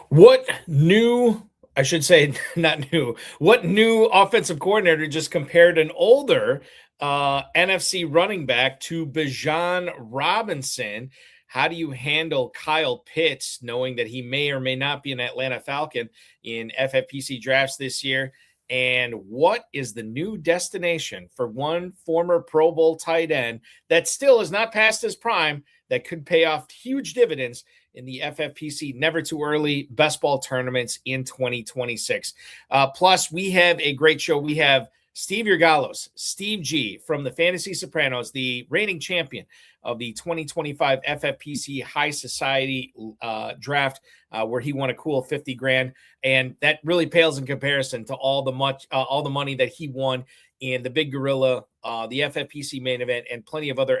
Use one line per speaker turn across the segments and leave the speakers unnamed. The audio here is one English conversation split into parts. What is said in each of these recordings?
What new, I should say, not new, what new offensive coordinator just compared an older NFC running back to Bijan Robinson? How do you handle Kyle Pitts, knowing that he may or may not be an Atlanta Falcon in FFPC drafts this year? And what is the new destination for one former Pro Bowl tight end that still is not past his prime that could pay off huge dividends in the FFPC Never Too Early Best Ball Tournaments in 2026? Plus, we have a great show. We have Steve Georgalos, Steve G from the Fantasy Sopranos, the reigning champion of the 2025 FFPC High Society draft, where he won a cool 50 grand. And that really pales in comparison to all the money that he won in the Big Gorilla, the FFPC Main Event, and plenty of other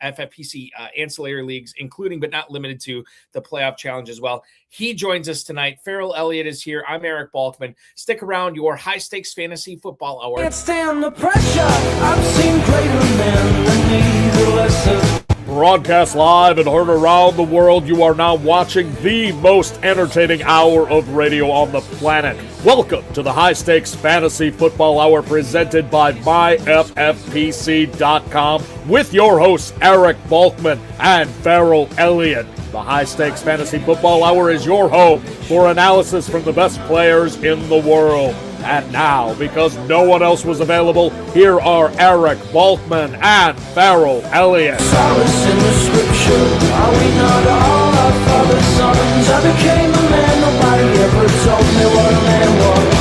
FFPC ancillary leagues, including but not limited to the Playoff Challenge as well. He joins us tonight. Ferrell Elliott is here. I'm Eric Balkman. Stick around. Your high-stakes fantasy football hour.
Can't stand the pressure. I've seen greater men than me, the lesser.
Broadcast live and heard around the world, you are now watching the most entertaining hour of radio on the planet. Welcome to the High Stakes Fantasy Football Hour presented by MyFFPC.com with your hosts Eric Balkman and Ferrell Elliott. The High Stakes Fantasy Football Hour is your home for analysis from the best players in the world. And now, because no one else was available, here are Eric Balkman and Ferrell Elliott.
Solace in the scripture. Are we not all our father's sons? I became a man. Nobody ever told me what a man was.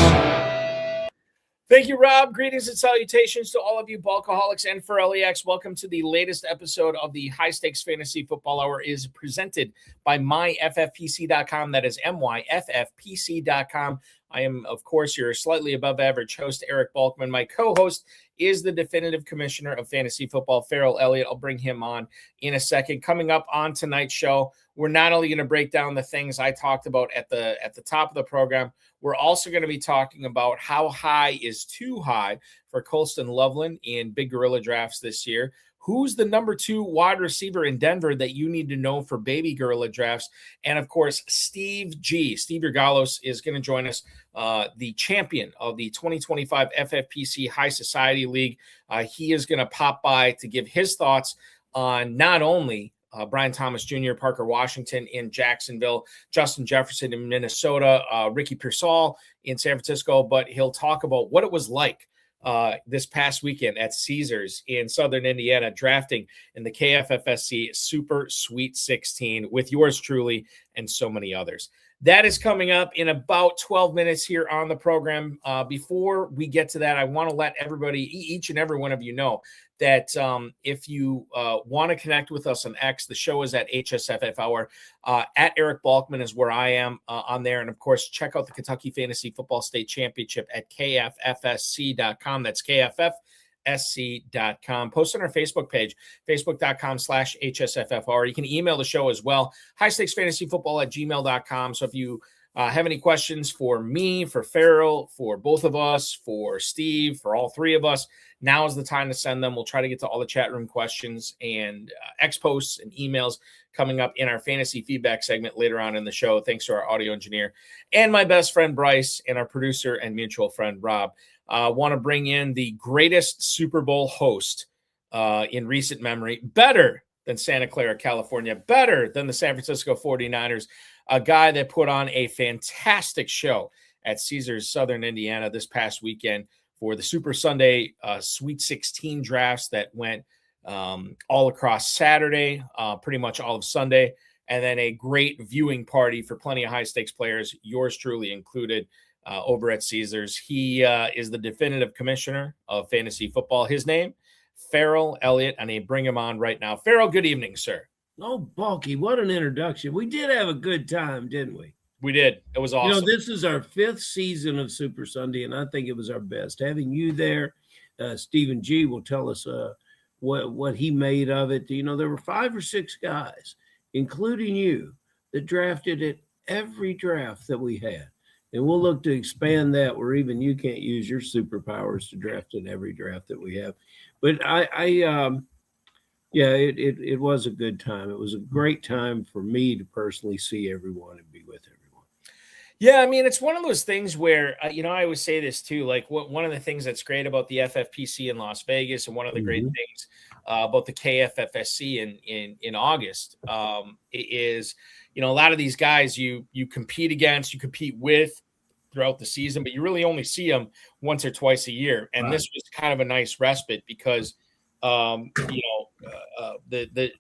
Thank you, Rob. Greetings and salutations to all of you Balkaholics and Ferrelliacs. Welcome to the latest episode of the High Stakes Fantasy Football Hour. It is presented by MyFFPC.com. That is MyFFPC.com. I am, of course, your slightly above average host, Eric Balkman. My co-host is the definitive commissioner of fantasy football, Ferrell Elliott. I'll bring him on in a second. Coming up on tonight's show, we're not only going to break down the things I talked about at the top of the program, we're also going to be talking about how high is too high for Colston Loveland in Big Gorilla drafts this year. Who's the number 2 wide receiver in Denver that you need to know for Baby Gorilla drafts? And, of course, Steve Georgalos is going to join us, the champion of the 2025 FFPC High Society League. He is going to pop by to give his thoughts on not only Brian Thomas Jr., Parker Washington in Jacksonville, Justin Jefferson in Minnesota, Ricky Pearsall in San Francisco, but he'll talk about what it was like this past weekend at Caesars in Southern Indiana, drafting in the KFFSC Super Sweet 16 with yours truly and so many others. That is coming up in about 12 minutes here on the program. Before we get to that, I want to let everybody, each and every one of you know that if you want to connect with us on X, the show is at HSFF Hour. At Eric Balkman is where I am on there. And, of course, check out the Kentucky Fantasy Football State Championship at KFFSC.com. That's KFFSC.com. Post on our Facebook page, facebook.com/HSFF Hour. You can email the show as well, highstakesfantasyfootball@gmail.com. So if you have any questions for me, for Ferrell, for both of us, for Steve, for all three of us, now is the time to send them. We'll try to get to all the chat room questions and X posts and emails coming up in our fantasy feedback segment later on in the show. Thanks to our audio engineer and my best friend Bryce and our producer and mutual friend Rob. Want to bring in the greatest Super Bowl host in recent memory, better than Santa Clara, California, better than the San Francisco 49ers, a guy that put on a fantastic show at Caesars Southern Indiana this past weekend for the Super Sunday Sweet 16 drafts that went all across Saturday, pretty much all of Sunday, and then a great viewing party for plenty of high-stakes players, yours truly included, over at Caesars. He is the definitive commissioner of fantasy football. His name, Ferrell Elliott, and I bring him on right now. Ferrell, good evening, sir.
Oh, Balky, what an introduction. We did have a good time, didn't we?
We did. It was awesome.
You know, this is our 5th season of Super Sunday, and I think it was our best. Having you there, Stephen G. will tell us what he made of it. You know, there were 5 or 6 guys, including you, that drafted at every draft that we had. And we'll look to expand that where even you can't use your superpowers to draft in every draft that we have. But it was a good time. It was a great time for me to personally see everyone and be with everyone.
Yeah, I mean, it's one of those things where, I always say this too. Like, one of the things that's great about the FFPC in Las Vegas, and one of the great things about the KFFSC in August, is, a lot of these guys you compete against, you compete with throughout the season, but you really only see them once or twice a year. And this was kind of a nice respite because, the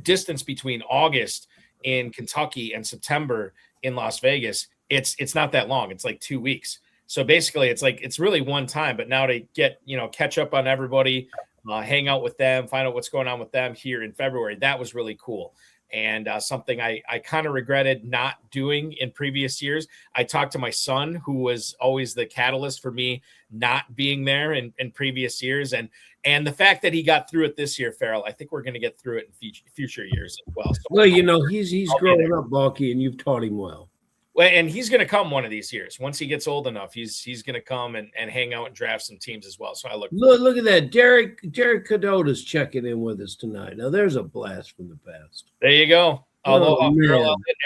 distance between August in Kentucky and September in Las Vegas, it's not that long. It's like 2 weeks. So basically it's really one time, but now to get, catch up on everybody, hang out with them, find out what's going on with them here in February. That was really cool. And something I kind of regretted not doing in previous years. I talked to my son, who was always the catalyst for me not being there in previous years. And the fact that he got through it this year, Ferrell, I think we're going to get through it in future years as well. So
well, he's growing up, Balky, and you've taught him well.
Well, and he's going to come one of these years. Once he gets old enough, he's going to come and hang out and draft some teams as well. So I
look at that. Derek Cadota's checking in with us tonight. Now there's a blast from the past.
There you go. Although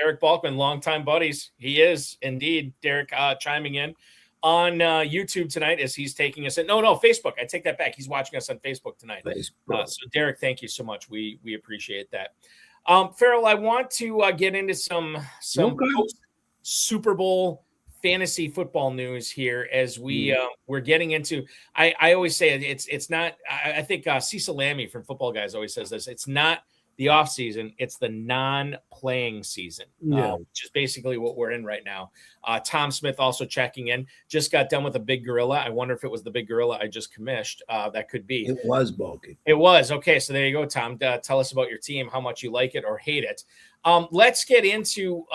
Eric Balkman, longtime buddies. He is indeed. Derek chiming in on YouTube tonight as he's taking us in. No, Facebook. I take that back. He's watching us on Facebook tonight. So Derek, thank you so much. We appreciate that. Ferrell, I want to get into some Super Bowl fantasy football news here as we're getting into. I always say it's not. I think Cecil Lammy from Football Guys always says this. It's not the off season; it's the non-playing season, which is basically what we're in right now. Tom Smith also checking in. Just got done with a Big Gorilla. I wonder if it was the Big Gorilla I just commissioned. That could be.
It was bulky.
It was. Okay, so there you go, Tom. Tell us about your team, how much you like it or hate it. Let's get into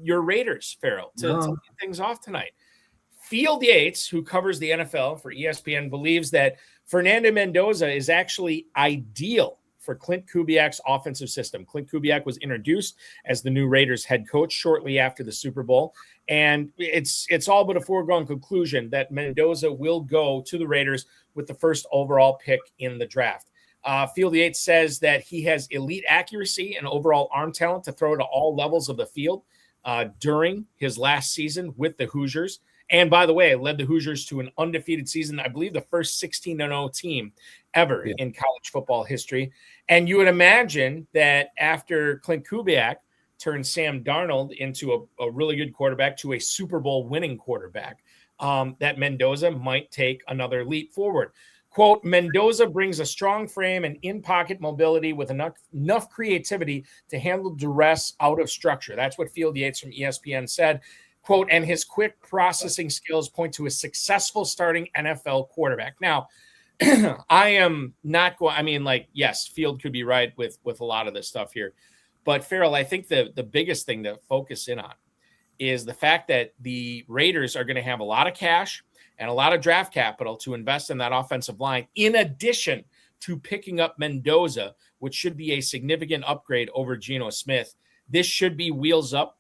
your Raiders, Ferrell, to get things off tonight. Field Yates, who covers the NFL for ESPN, believes that Fernando Mendoza is actually ideal for Clint Kubiak's offensive system. Clint Kubiak was introduced as the new Raiders head coach shortly after the Super Bowl, and it's all but a foregone conclusion that Mendoza will go to the Raiders with the first overall pick in the draft. Field Yates says that he has elite accuracy and overall arm talent to throw to all levels of the field during his last season with the Hoosiers. And by the way, led the Hoosiers to an undefeated season, I believe the first 16-0 team ever in college football history. And you would imagine that after Clint Kubiak turned Sam Darnold into a really good quarterback to a Super Bowl winning quarterback, that Mendoza might take another leap forward. Quote, Mendoza brings a strong frame and in-pocket mobility with enough creativity to handle duress out of structure. That's what Field Yates from ESPN said. Quote, and his quick processing skills point to a successful starting NFL quarterback. Now, I am not going, yes, Field could be right with a lot of this stuff here. But, Ferrell, I think the biggest thing to focus in on is the fact that the Raiders are going to have a lot of cash and a lot of draft capital to invest in that offensive line, in addition to picking up Mendoza, which should be a significant upgrade over Geno Smith. This should be wheels up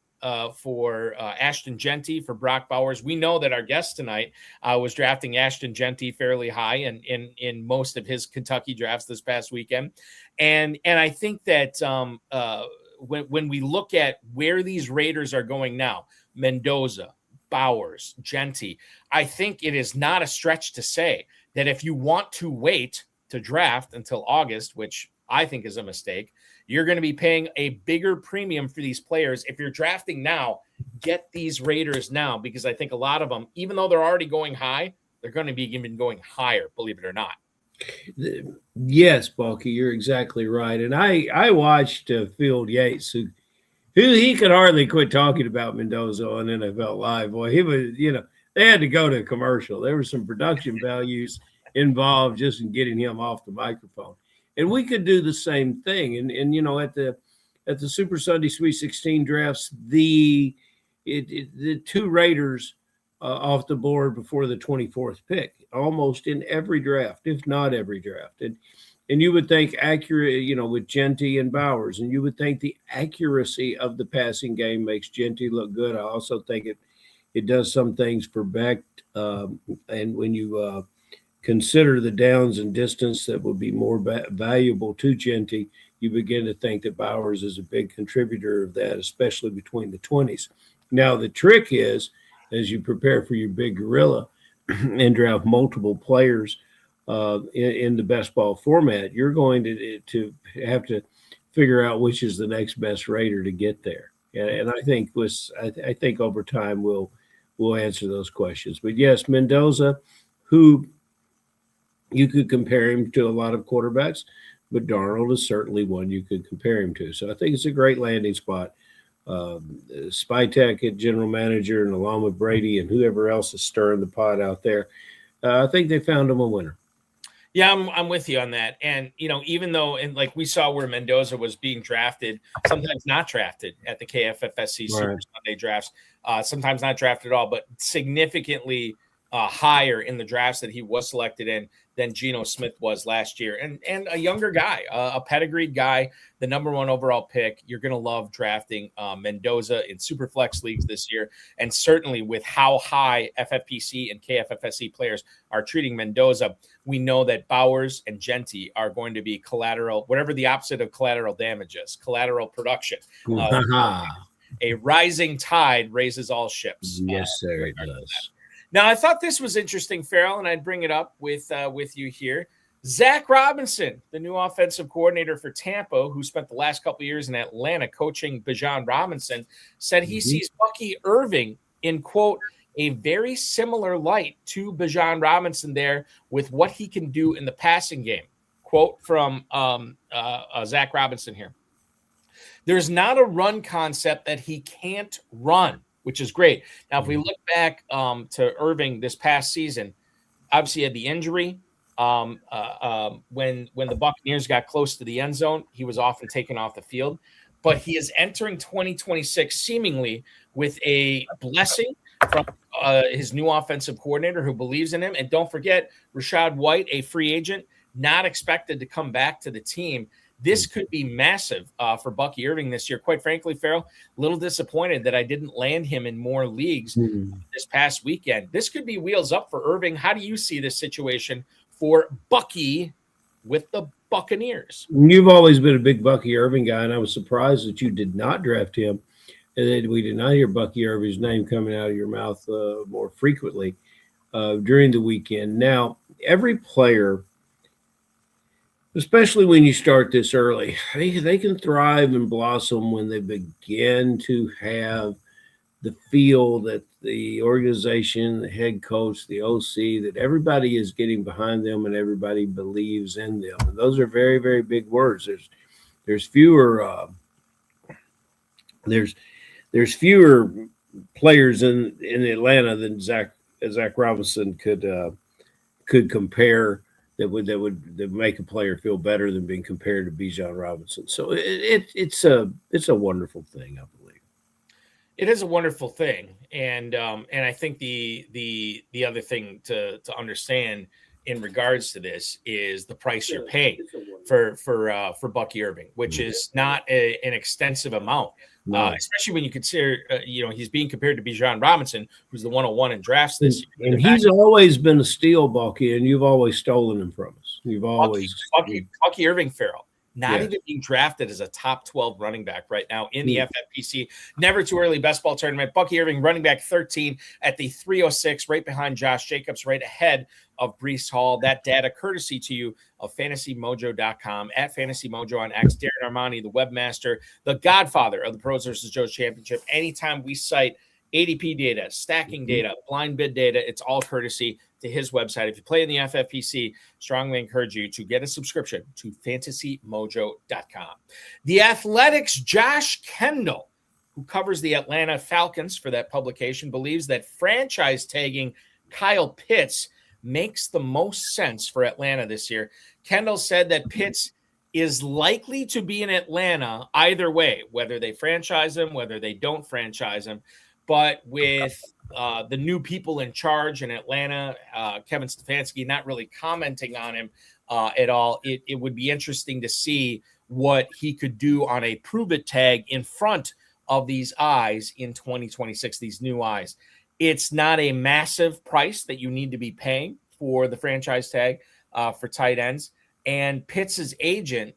for Ashton Genty, for Brock Bowers. We know that our guest tonight was drafting Ashton Genty fairly high in most of his Kentucky drafts this past weekend. And I think that when we look at where these Raiders are going now, Mendoza, Bowers, Genty, I think it is not a stretch to say that if you want to wait to draft until August, which I think is a mistake, you're going to be paying a bigger premium for these players. If you're drafting now, get these Raiders now, because I think a lot of them, even though they're already going high, they're going to be even going higher, believe it or not.
Yes, Balky, you're exactly right. And I watched Field Yates, who he could hardly quit talking about Mendoza on NFL Live. Boy, he was, they had to go to a commercial. There were some production values involved just in getting him off the microphone. And we could do the same thing. And at the Super Sunday Sweet 16 drafts, the two Raiders off the board before the 24th pick, almost in every draft, if not every draft. And you would think accurate, with Genty and Bowers, and you would think the accuracy of the passing game makes Genty look good. I also think it does some things for Beck. And when you consider the downs and distance that would be more valuable to Genty, you begin to think that Bowers is a big contributor of that, especially between the 20s. Now, the trick is, as you prepare for your big gorilla and draft multiple players in the best ball format, you're going to have to figure out which is the next best raider to get there. And I think I think over time we'll answer those questions. But yes, Mendoza, who you could compare him to a lot of quarterbacks, but Darnold is certainly one you could compare him to. So I think it's a great landing spot. Spytek at general manager, and along with Brady and whoever else is stirring the pot out there, I think they found him a winner.
Yeah, I'm with you on that. And, even though, and like we saw where Mendoza was being drafted, sometimes not drafted at the KFFSC Super Sunday drafts, sometimes not drafted at all, but significantly higher in the drafts that he was selected in than Geno Smith was last year. And a younger guy, a pedigreed guy, the number 1 overall pick. You're going to love drafting Mendoza in Superflex leagues this year. And certainly with how high FFPC and KFFSC players are treating Mendoza, we know that Bowers and Genty are going to be collateral, whatever the opposite of collateral damage is, collateral production. A rising tide raises all ships.
Yes, sir, it does.
Now, I thought this was interesting, Ferrell, and I'd bring it up with you here. Zach Robinson, the new offensive coordinator for Tampa, who spent the last couple of years in Atlanta coaching Bijan Robinson, said he sees Bucky Irving in, quote, a very similar light to Bijan Robinson there with what he can do in the passing game. Quote from Zach Robinson here. There's not a run concept that he can't run, which is great. Now, if we look back to Irving this past season, obviously he had the injury. When the Buccaneers got close to the end zone, he was often taken off the field. But he is entering 2026 seemingly with a blessing from his new offensive coordinator who believes in him. And don't forget, Rachaad White, a free agent, not expected to come back to the team. This could be massive for Bucky Irving this year. Quite frankly, Ferrell, a little disappointed that I didn't land him in more leagues this past weekend. This could be wheels up for Irving. How do you see this situation for Bucky with the Buccaneers?
You've always been a big Bucky Irving guy, and I was surprised that you did not draft him, and that we did not hear Bucky Irving's name coming out of your mouth more frequently during the weekend. Now, every player, especially when you start this early, they can thrive and blossom when they begin to have the feel that the organization, the head coach, the OC, that everybody is getting behind them and everybody believes in them. And those are very, very big words. There's fewer there's fewer players in Atlanta than Zach Robinson could compare. That would make a player feel better than being compared to Bijan Robinson. So it's a wonderful thing, I believe.
It is a wonderful thing, and I think the other thing to understand in regards to this is the price you're paying for Bucky Irving, which is not an extensive amount. No. Especially when you consider, he's being compared to Bijan Robinson, who's the 101 in drafts this year.
And he's always been a steal, Bucky, and you've always stolen him from us. You've always
Bucky Irving, Ferrell, not even being drafted as a top 12 running back right now in the FFPC Never Too Early Best Ball Tournament. Bucky Irving, running back 13 at the 306, right behind Josh Jacobs, right ahead of Breece Hall. That data courtesy to you of fantasymojo.com, at FantasyMojo on X. Darren Armani, the webmaster, the godfather of the Pros vs. Joes Championship. Anytime we cite ADP data, stacking data, blind bid data, it's all courtesy to his website. If you play in the FFPC, strongly encourage you to get a subscription to fantasymojo.com. The Athletic's Josh Kendall, who covers the Atlanta Falcons for that publication, believes that franchise tagging Kyle Pitts makes the most sense for Atlanta this year. Kendall said that Pitts is likely to be in Atlanta either way, whether they franchise him, whether they don't franchise him. But with the new people in charge in Atlanta, Kevin Stefanski not really commenting on him at all, it would be interesting to see what he could do on a prove-it tag in front of these eyes in 2026, these new eyes. It's not a massive price that you need to be paying for the franchise tag for tight ends. And Pitts' agent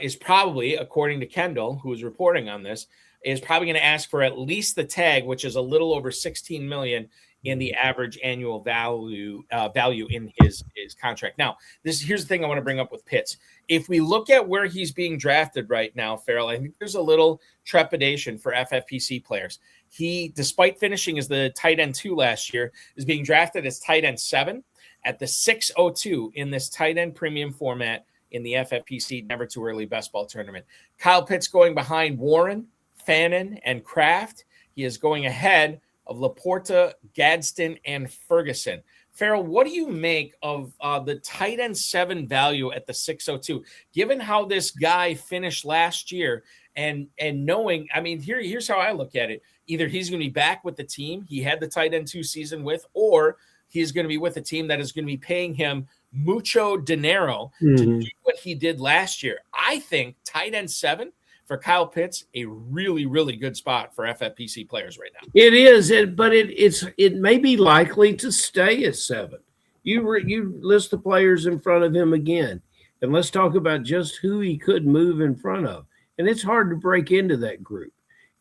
is probably, according to Kendall, who is reporting on this, is probably going to ask for at least the tag, which is a little over 16 million in the average annual value in his contract. Now, here's the thing I want to bring up with Pitts. If we look at where he's being drafted right now, Ferrell, I think there's a little trepidation for FFPC players. He, despite finishing as the tight end 2 last year, is being drafted as tight end 7 at the 602 in this tight end premium format in the FFPC Never Too Early Best Ball Tournament. Kyle Pitts going behind Warren, Fannin, and Kraft. He is going ahead of Laporta, Gadsden, and Ferguson. Ferrell, what do you make of the tight end 7 value at the 602? Given how this guy finished last year and knowing, I mean, here's how I look at it. Either he's going to be back with the team he had the tight end 2 season with, or he's going to be with a team that is going to be paying him mucho dinero to do what he did last year. I think tight end 7 for Kyle Pitts, a really, really good spot for FFPC players right now.
It is, but it may be likely to stay at 7. You list the players in front of him again, and let's talk about just who he could move in front of. And it's hard to break into that group.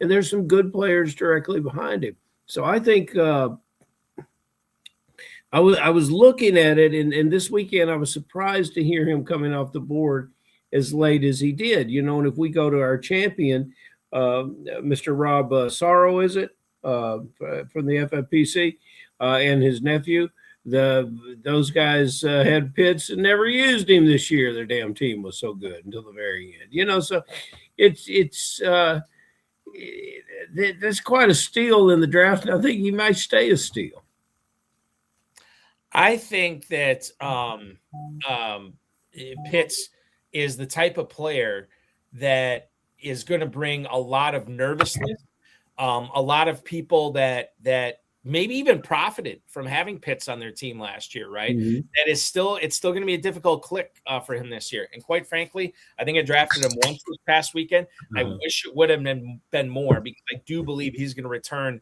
And there's some good players directly behind him. So I think I was looking at it, and this weekend I was surprised to hear him coming off the board as late as he did, and if we go to our champion, Mr. Rob Sorrow, is it, from the FFPC, and his nephew, those guys had Pitts and never used him this year. Their damn team was so good until the very end, so there's quite a steal in the draft, and I think he might stay a steal.
I think that Pitts is the type of player that is going to bring a lot of nervousness, a lot of people that maybe even profited from having Pitts on their team last year, right? Mm-hmm. It's still going to be a difficult click for him this year. And quite frankly, I think I drafted him once this past weekend. I wish it would have been more, because I do believe he's going to return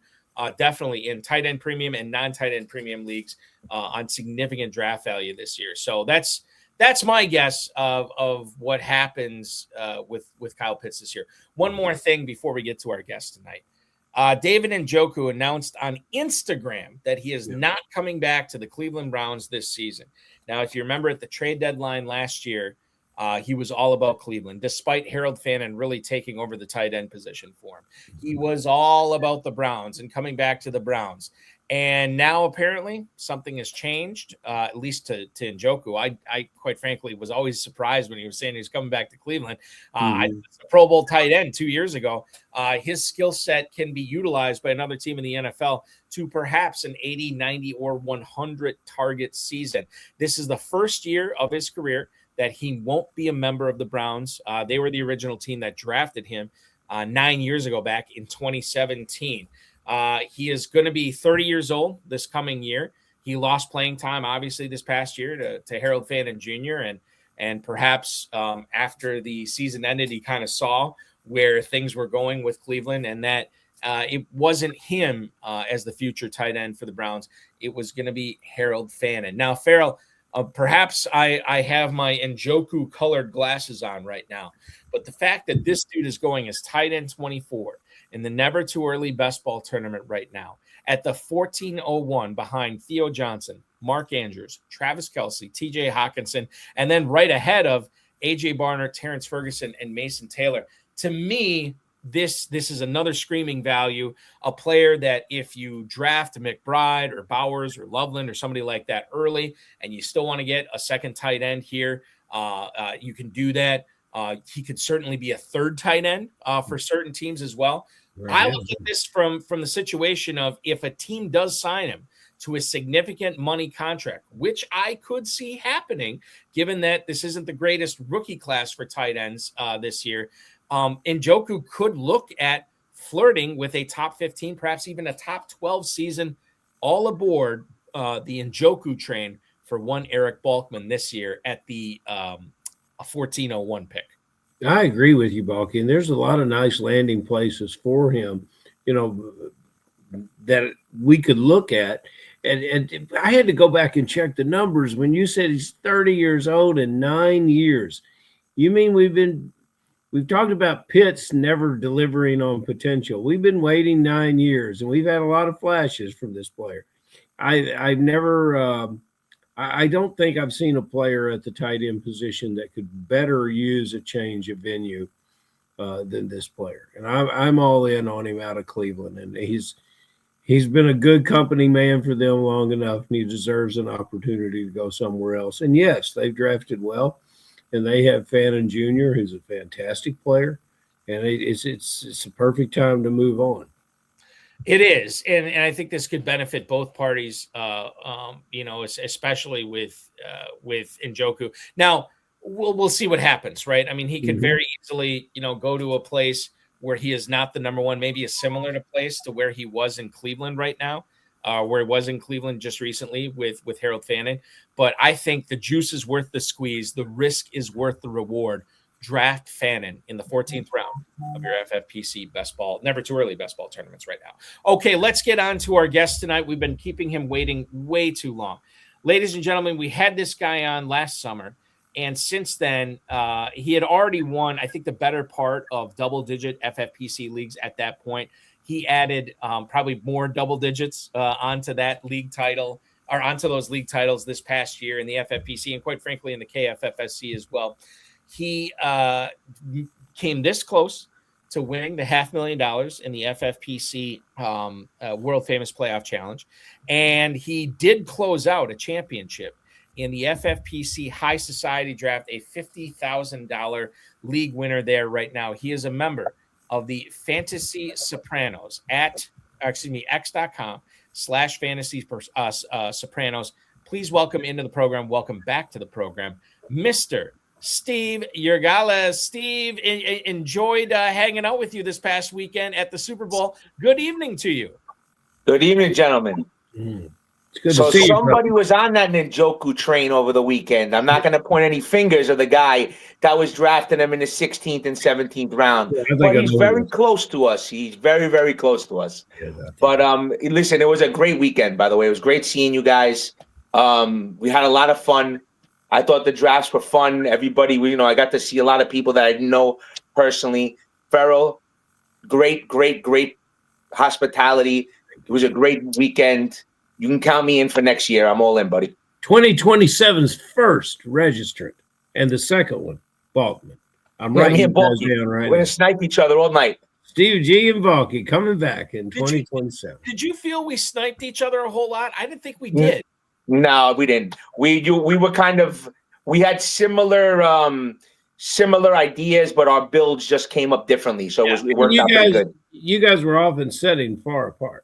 definitely in tight end premium and non-tight end premium leagues on significant draft value this year. So that's my guess of what happens with Kyle Pitts this year. One more thing before we get to our guest tonight. David Njoku announced on Instagram that he is not coming back to the Cleveland Browns this season. Now, if you remember at the trade deadline last year, he was all about Cleveland, despite Harold Fannin really taking over the tight end position for him. He was all about the Browns and coming back to the Browns. And now apparently something has changed, at least to Njoku. I quite frankly was always surprised when he was saying he's coming back to Cleveland. I was a Pro Bowl tight end 2 years ago. His skill set can be utilized by another team in the NFL to perhaps an 80, 90, or 100 target season. This is the first year of his career that he won't be a member of the Browns. They were the original team that drafted him 9 years ago, back in 2017. He is going to be 30 years old this coming year. He lost playing time, obviously, this past year to Harold Fannin Jr. And perhaps after the season ended, he kind of saw where things were going with Cleveland, and that it wasn't him as the future tight end for the Browns. It was going to be Harold Fannin. Now, Ferrell, perhaps I have my Njoku colored glasses on right now, but the fact that this dude is going as tight end 24 in the Never Too Early Best Ball Tournament right now at the 1401 behind Theo Johnson, Mark Andrews, Travis Kelce, TJ Hawkinson, and then right ahead of AJ Barner, Terrence Ferguson, and Mason Taylor. To me, this is another screaming value, a player that if you draft McBride or Bowers or Loveland or somebody like that early, and you still want to get a second tight end here, you can do that. He could certainly be a third tight end for certain teams as well. Right. I look at this from the situation of if a team does sign him to a significant money contract, which I could see happening, given that this isn't the greatest rookie class for tight ends this year. Njoku could look at flirting with a top 15, perhaps even a top 12 season, all aboard the Njoku train for one Eric Balkman this year at the 1401 pick.
I agree with you, Balky. And there's a lot of nice landing places for him, that we could look at. And I had to go back and check the numbers. When you said he's 30 years old and 9 years, you mean we've been we've talked about Pitts never delivering on potential. We've been waiting 9 years, and we've had a lot of flashes from this player. I've never I don't think I've seen a player at the tight end position that could better use a change of venue than this player. And I'm all in on him out of Cleveland, and he's been a good company man for them long enough, and he deserves an opportunity to go somewhere else. And yes, they've drafted well, and they have Fannin Jr., who's a fantastic player, and it's a perfect time to move on.
It is, and I think this could benefit both parties, especially with Njoku. Now, we'll see what happens, right? I mean, he could very easily, go to a place where he is not the number one, maybe a similar place to where he was in Cleveland right now, where he was in Cleveland just recently with Harold Fannin. But I think the juice is worth the squeeze. The risk is worth the reward. Draft Fannin in the 14th round of your FFPC Best Ball, never too early Best Ball tournaments right now. Okay, let's get on to our guest tonight. We've been keeping him waiting way too long. Ladies and gentlemen, we had this guy on last summer, and since then, he had already won, I think, the better part of double-digit FFPC leagues at that point. He added probably more double digits onto that league title, or onto those league titles this past year in the FFPC, and quite frankly in the KFFSC as well. He came this close to winning the $500,000 in the FFPC World Famous Playoff Challenge, and he did close out a championship in the FFPC High Society draft, a $50,000 league winner there right now. He is a member of the Fantasy Sopranos x.com/Fantasy Sopranos. Please welcome into the program. Welcome back to the program, Mr. Steve Georgalos. Steve, enjoyed hanging out with you this past weekend at the Super Bowl. Good evening to you.
Good evening, gentlemen.
It's good
So
to see
somebody
you,
was on that Njoku train over the weekend. I'm not going to point any fingers of the guy that was drafting him in the 16th and 17th round.
Yeah,
but he's very close to us. He's very, very close to us. But listen, it was a great weekend, by the way. It was great seeing you guys. We had a lot of fun. I thought the drafts were fun. Everybody, I got to see a lot of people that I didn't know personally. Ferrell, great hospitality. It was a great weekend. You can count me in for next year. I'm all in, buddy.
2027's first registrant, and the second one, Balkman. I'm writing you guys down right now.
We're going to snipe each other all night.
Steve G and Balky coming back in 2027.
Did you feel we sniped each other a whole lot? I didn't think we did.
No, we didn't. We were we had similar ideas, but our builds just came up differently. So it worked out pretty good.
You guys were often sitting far apart.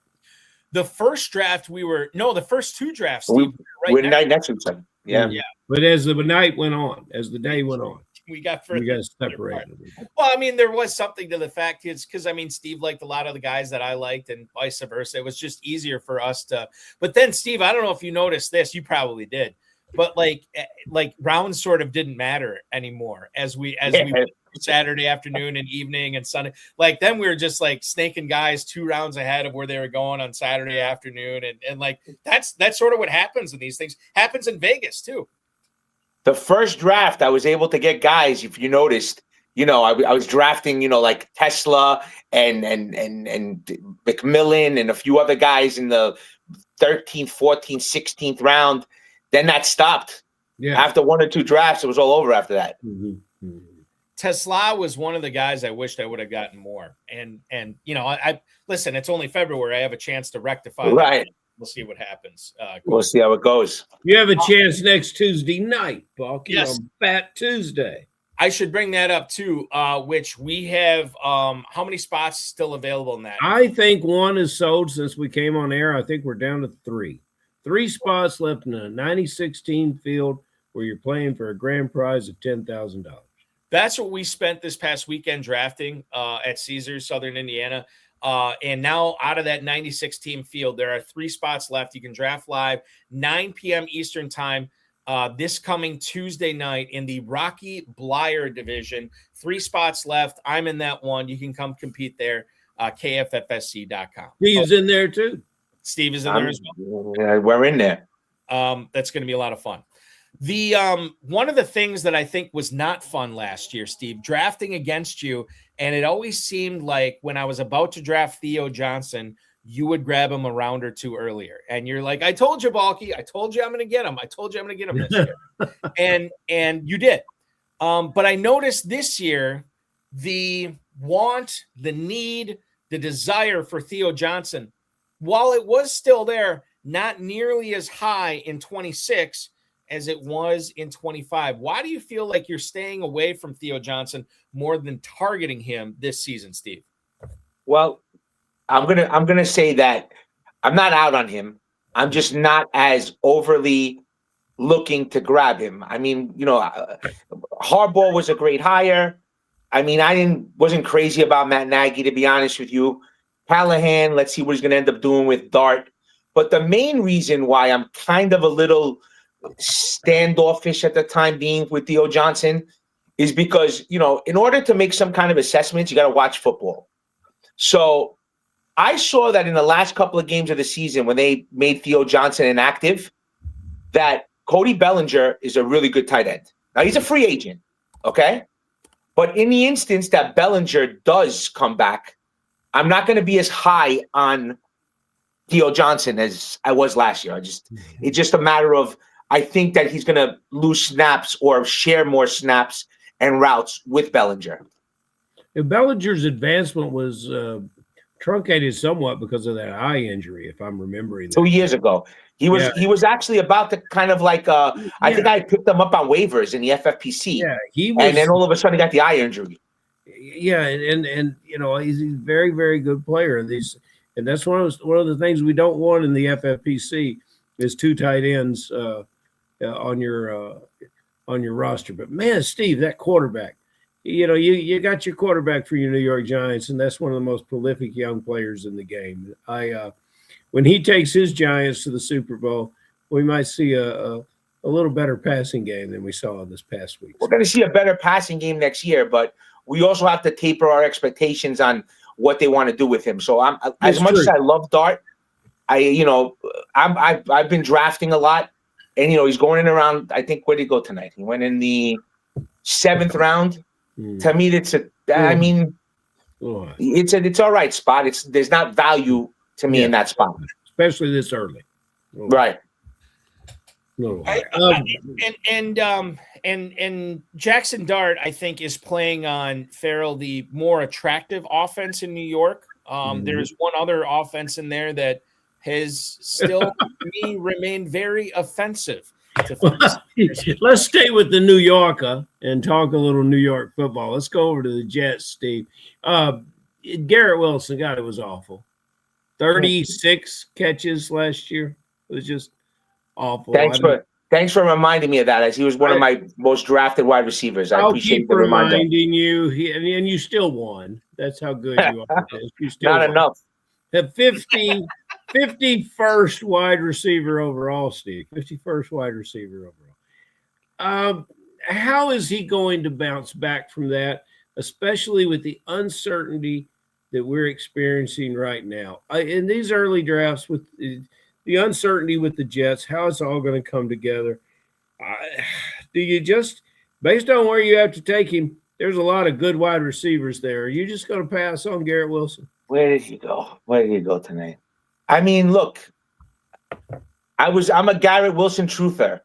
The first draft the first two drafts.
We're right next to each other. Yeah.
But as the night went on, as the day went on,
we got
separated.
Well, I mean, there was something to the fact because Steve liked a lot of the guys that I liked, and vice versa. It was just easier for us to. But then, Steve, I don't know if you noticed this. You probably did. But like rounds sort of didn't matter anymore as we Saturday afternoon and evening and Sunday. Like then we were just like snaking guys 2 rounds ahead of where they were going on Saturday afternoon, and like that's sort of what happens in these things. Happens in Vegas too.
The first draft, I was able to get guys. If you noticed, I was drafting, like Tesla and McMillan and a few other guys in the 13th, 14th, 16th round. Then that stopped. Yeah. After 1 or 2 drafts, it was all over after that.
Tesla was one of the guys I wished I would have gotten more. And I listen, it's only February. I have a chance to rectify
right.
That. We'll see what happens.
We'll see how it goes.
You have a chance next Tuesday night, Balky,
yes.
on Fat Tuesday.
I should bring that up too, which we have how many spots still available in that?
I think 1 is sold since we came on air. I think we're down to 3. 3 spots left in a 96-team field where you're playing for a grand prize of $10,000.
That's what we spent this past weekend drafting at Caesars, Southern Indiana. And now out of that 96-team field, there are 3 spots left. You can draft live 9 p.m. Eastern time this coming Tuesday night in the Rocky Blyer division. 3 spots left. I'm in that one. You can come compete there, KFFSC.com.
Steve's in there too.
Steve is in there as well.
Yeah, we're in there.
That's going to be a lot of fun. The one of the things that I think was not fun last year, Steve, drafting against you, and it always seemed like when I was about to draft Theo Johnson, you would grab him a round or two earlier. And you're like, I told you, Balky, I told you I'm going to get him. I told you I'm going to get him this year. and you did. But I noticed this year, the want, the need, the desire for Theo Johnson, while it was still there, not nearly as high in 26 as it was in 25. Why do you feel like you're staying away from Theo Johnson more than targeting him this season, Steve?
Well, I'm gonna say that I'm not out on him. I'm just not as overly looking to grab him. I mean, Harbaugh was a great hire. I mean, wasn't crazy about Matt Nagy, to be honest with you. Callahan, let's see what he's gonna end up doing with Dart. But the main reason why I'm kind of a little standoffish at the time being with Theo Johnson is because, in order to make some kind of assessments, you got to watch football. So I saw that in the last couple of games of the season when they made Theo Johnson inactive, that Cody Bellinger is a really good tight end. Now, he's a free agent, okay? But in the instance that Bellinger does come back, I'm not going to be as high on Theo Johnson as I was last year. It's just a matter of, I think that he's going to lose snaps or share more snaps and routes with Bellinger.
Bellinger's advancement was truncated somewhat because of that eye injury, if I'm remembering.
2 years ago, he was actually about to kind of like I think I picked him up on waivers in the FFPC.
Yeah, he was,
and then all of a sudden he got the eye injury.
Yeah, and he's a very, very good player. And that's one of the things we don't want in the FFPC is two tight ends on your roster. But man, Steve, that quarterback. You got your quarterback for your New York Giants, and that's one of the most prolific young players in the game. When he takes his Giants to the Super Bowl, we might see a little better passing game than we saw this past week.
We're going to see a better passing game next year, but we also have to taper our expectations on what they want to do with him. So as much as I love Dart, I've been drafting a lot, and he's going in around. I think where did he go tonight? He went in the 7th round. To me, it's all right spot. There's not value to me in that spot,
especially this early.
Right.
And Jackson Dart, I think, is playing on Ferrell, the more attractive offense in New York. There's one other offense in there that has still, to me, remained very offensive.
Let's stay with the New Yorker and talk a little New York football. Let's go over to the Jets, Steve. Garrett Wilson, God, it was awful. 36 catches last year. It was just awful.
Thanks for reminding me of that, as he was one of my most drafted wide receivers. I appreciate the reminder.
Reminding you, and you still won. That's how good you are. You still
Not
won.
enough.
The 51st wide receiver overall, Steve. 51st wide receiver overall. How is he going to bounce back from that, especially with the uncertainty that we're experiencing right now? In these early drafts, with the uncertainty with the Jets, how it's all going to come together. Do you just, based on where you have to take him, there's a lot of good wide receivers there. Are you just going to pass on Garrett Wilson?
Where did he go? Where did he go tonight? I mean, look, I'm a Garrett Wilson truther.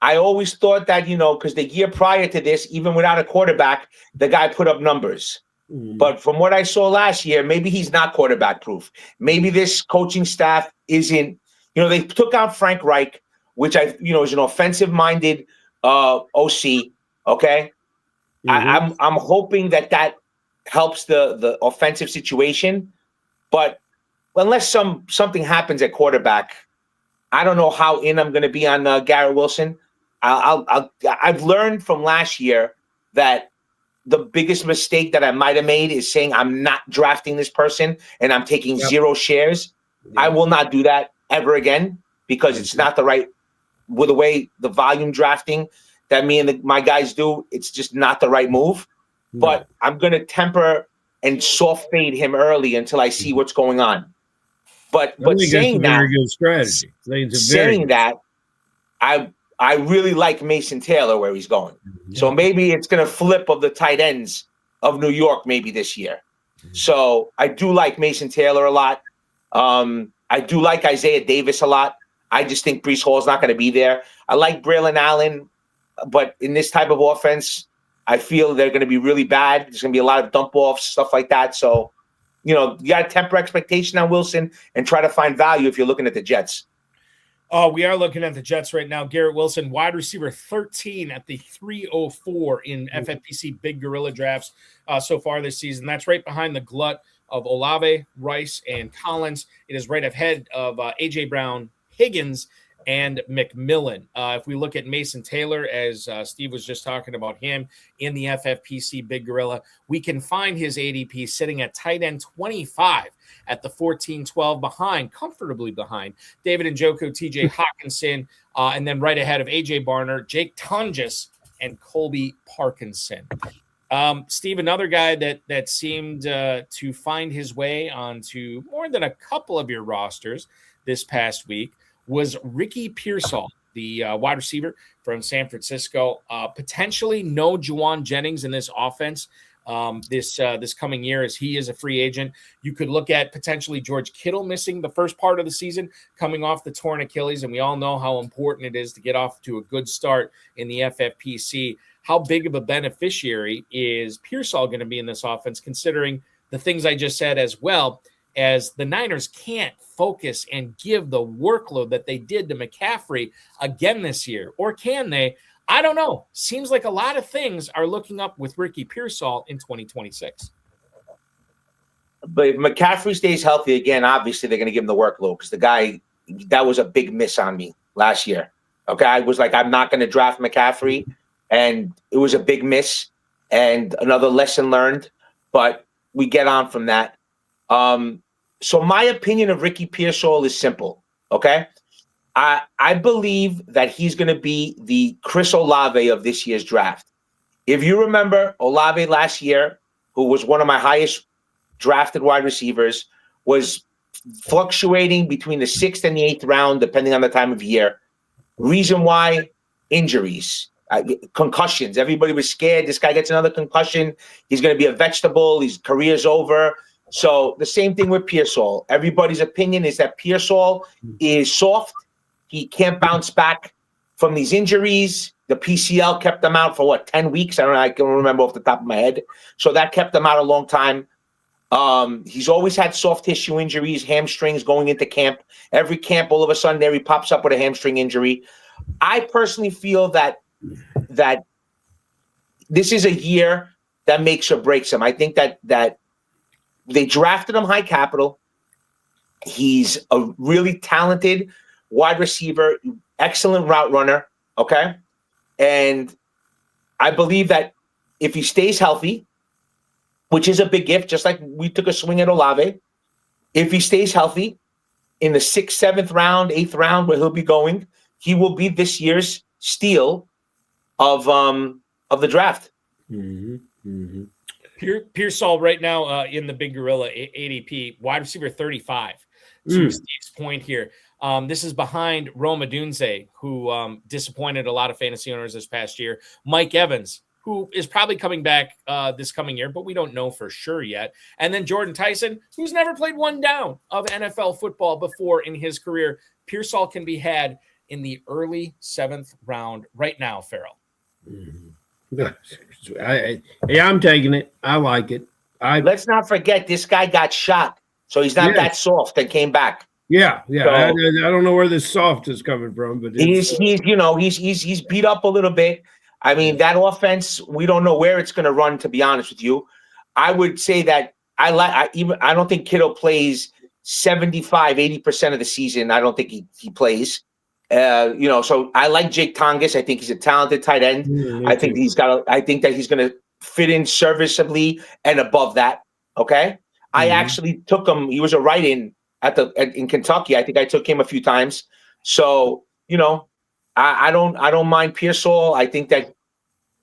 I always thought that, because the year prior to this, even without a quarterback, the guy put up numbers. But from what I saw last year, maybe he's not quarterback proof. Maybe this coaching staff isn't, they took out Frank Reich, which is an offensive-minded OC. Okay. I'm hoping that helps the offensive situation, but unless something happens at quarterback, I don't know how in I'm going to be on Garrett Wilson. I've learned from last year that the biggest mistake that I might have made is saying I'm not drafting this person and I'm taking 0 shares. I will not do that ever again, because it's not with the way the volume drafting that me and my guys do, it's just not the right move. But I'm going to temper and soft fade him early until I see what's going on. But saying that,
very good strategy.
I really like Mason Taylor where he's going. So maybe it's going to flip of the tight ends of New York maybe this year. So I do like Mason Taylor a lot. I do like Isaiah Davis a lot. I just think Breece Hall's not going to be there. I like Braylon Allen, but in this type of offense, I feel they're going to be really bad. There's going to be a lot of dump-offs, stuff like that. So, you got to temper expectation on Wilson and try to find value if you're looking at the Jets.
Oh, we are looking at the Jets right now. Garrett Wilson, wide receiver 13 at the 304 in FFPC Big Gorilla drafts so far this season. That's right behind the glut of Olave, Rice, and Collins. It is right ahead of A.J. Brown, Higgins, and McMillan. If we look at Mason Taylor, as Steve was just talking about him in the FFPC Big Gorilla, we can find his ADP sitting at tight end 25 at the 14-12 comfortably behind David Njoku, TJ Hawkinson, and then right ahead of AJ Barner, Jake Tonjes, and Colby Parkinson. Steve, another guy that seemed to find his way onto more than a couple of your rosters this past week was Ricky Pearsall, the wide receiver from San Francisco. Potentially no Juwan Jennings in this offense this coming year, as he is a free agent. You could look at potentially George Kittle missing the first part of the season, coming off the torn Achilles, and we all know how important it is to get off to a good start in the FFPC. How big of a beneficiary is Pearsall going to be in this offense, considering the things I just said, as well as the Niners can't focus and give the workload that they did to McCaffrey again this year? Or can they? I don't know. Seems like a lot of things are looking up with Ricky Pearsall in 2026.
But if McCaffrey stays healthy again, obviously they're going to give him the workload, because the guy, that was a big miss on me last year. Okay, I was like, I'm not going to draft McCaffrey, and it was a big miss and another lesson learned, but we get on from that. So my opinion of Ricky Pearsall is simple, okay? I believe that he's going to be the Chris Olave of this year's draft. If you remember, Olave last year, who was one of my highest drafted wide receivers, was fluctuating between the 6th and the 8th round, depending on the time of year. Reason why? Injuries, concussions. Everybody was scared. This guy gets another concussion, he's going to be a vegetable. His career's over. So the same thing with Pearsall. Everybody's opinion is that Pearsall is soft. He can't bounce back from these injuries. The PCL kept him out for 10 weeks? I don't know. I can remember off the top of my head. So that kept him out a long time. He's always had soft tissue injuries, hamstrings going into camp. Every camp, all of a sudden, there he pops up with a hamstring injury. I personally feel that this is a year that makes or breaks him. I think that they drafted him high capital. He's a really talented wide receiver, excellent route runner, okay? And I believe that if he stays healthy, which is a big gift, just like we took a swing at Olave, if he stays healthy in the 6th, 7th round, 8th round, where he'll be going, he will be this year's steal of the draft.
Mm-hmm. Mm-hmm.
Pearsall right now in the Big Gorilla ADP, wide receiver 35. To Steve's point here, this is behind Rome Odunze, who disappointed a lot of fantasy owners this past year. Mike Evans, who is probably coming back this coming year, but we don't know for sure yet. And then Jordan Tyson, who's never played one down of NFL football before in his career. Pearsall can be had in the early 7th round right now, Ferrell.
Mm-hmm. I'm taking it. I like it.
Let's not forget, this guy got shot, so he's not that soft and came back.
Yeah.
So,
I don't know where this soft is coming from, but
he's beat up a little bit. I mean, that offense, we don't know where it's going to run, to be honest with you. I would say that I don't think Kittle plays 75-80% of the season. I don't think he plays. So I like Jake Tonges. I think he's a talented tight end. I think that he's going to fit in serviceably and above that. Okay. I actually took him. He was a write-in in Kentucky. I think I took him a few times. So, I don't mind Pearsall. I think that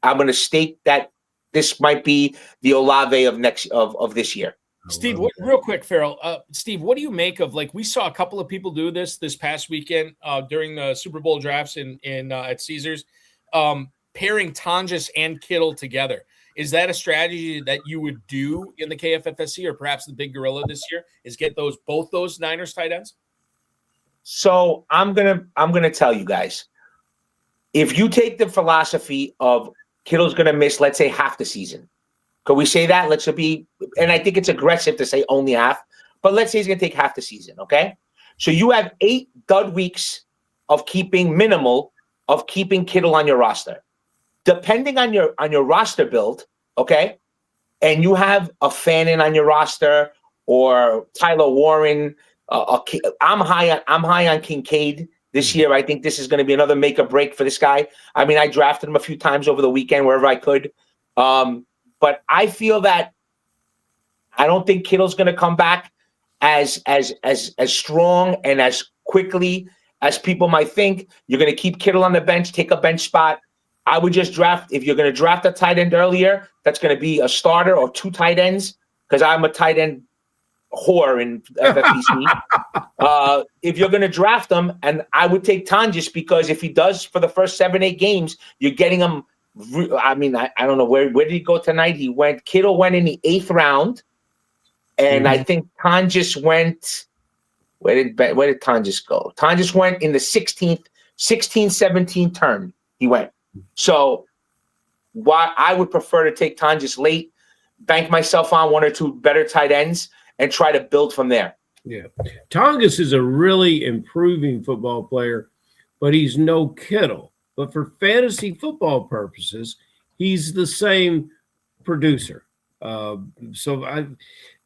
I'm going to state that this might be the Olave of this year.
Steve, real quick, Ferrell. Steve, what do you make of, like, we saw a couple of people do this past weekend during the Super Bowl drafts in at Caesars, pairing Tonjes and Kittle together. Is that a strategy that you would do in the KFFSC or perhaps the Big Gorilla this year? Is get both those Niners tight ends?
So I'm gonna tell you guys, if you take the philosophy of Kittle's gonna miss, let's say, half the season. Could we say that? And I think it's aggressive to say only half, but let's say he's gonna take half the season. Okay, so you have 8 dud weeks of keeping Kittle on your roster. Depending on your roster build, okay, and you have a Fannin on your roster or Tyler Warren. I'm high on Kincaid this year. I think this is going to be another make or break for this guy. I mean, I drafted him a few times over the weekend wherever I could, but I feel that I don't think Kittle's going to come back as strong and as quickly as people might think. You're going to keep Kittle on the bench, take a bench spot. I would just draft, if you're going to draft a tight end earlier, that's going to be a starter or 2 tight ends, because I'm a tight end whore in FFPC. If you're going to draft them, and I would take Tonjes, because if he does for the first 7-8 games, you're getting him. I mean, I don't know where did he go tonight? Kittle went in the 8th round, and I think Tonjes went. Where did Tonjes go? Tonjes went in the 16th, 17th turn. He went. So, why I would prefer to take Tonjes late, bank myself on 1 or 2 better tight ends, and try to build from there.
Yeah. Tonjes is a really improving football player, but he's no Kittle. But for fantasy football purposes, he's the same producer. So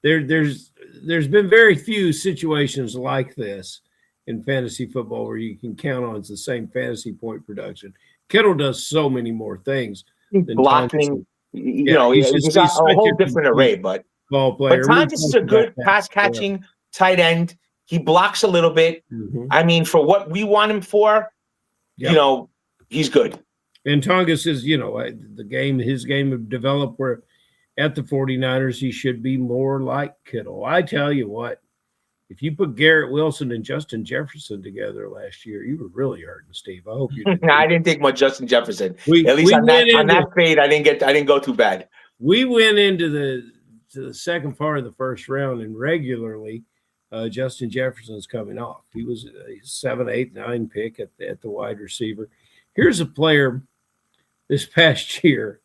there's been very few situations like this in fantasy football where you can count on the same fantasy point production. Kittle does so many more things.
Blocking, he's a whole different array, but
ball player.
But Tonjes is a good pass-catching tight end. He blocks a little bit. I mean, for what we want him for, he's good.
And Tonjes is, his game have developed where at the 49ers, he should be more like Kittle. I tell you what, if you put Garrett Wilson and Justin Jefferson together last year, you were really hurting, Steve. I hope you didn't.
I didn't take much Justin Jefferson. At least on that fade, I didn't go too bad.
We went into the second part of the first round, and regularly Justin Jefferson's coming off. He was a 7, 8, 9 pick at the wide receiver. Here's a player this past year,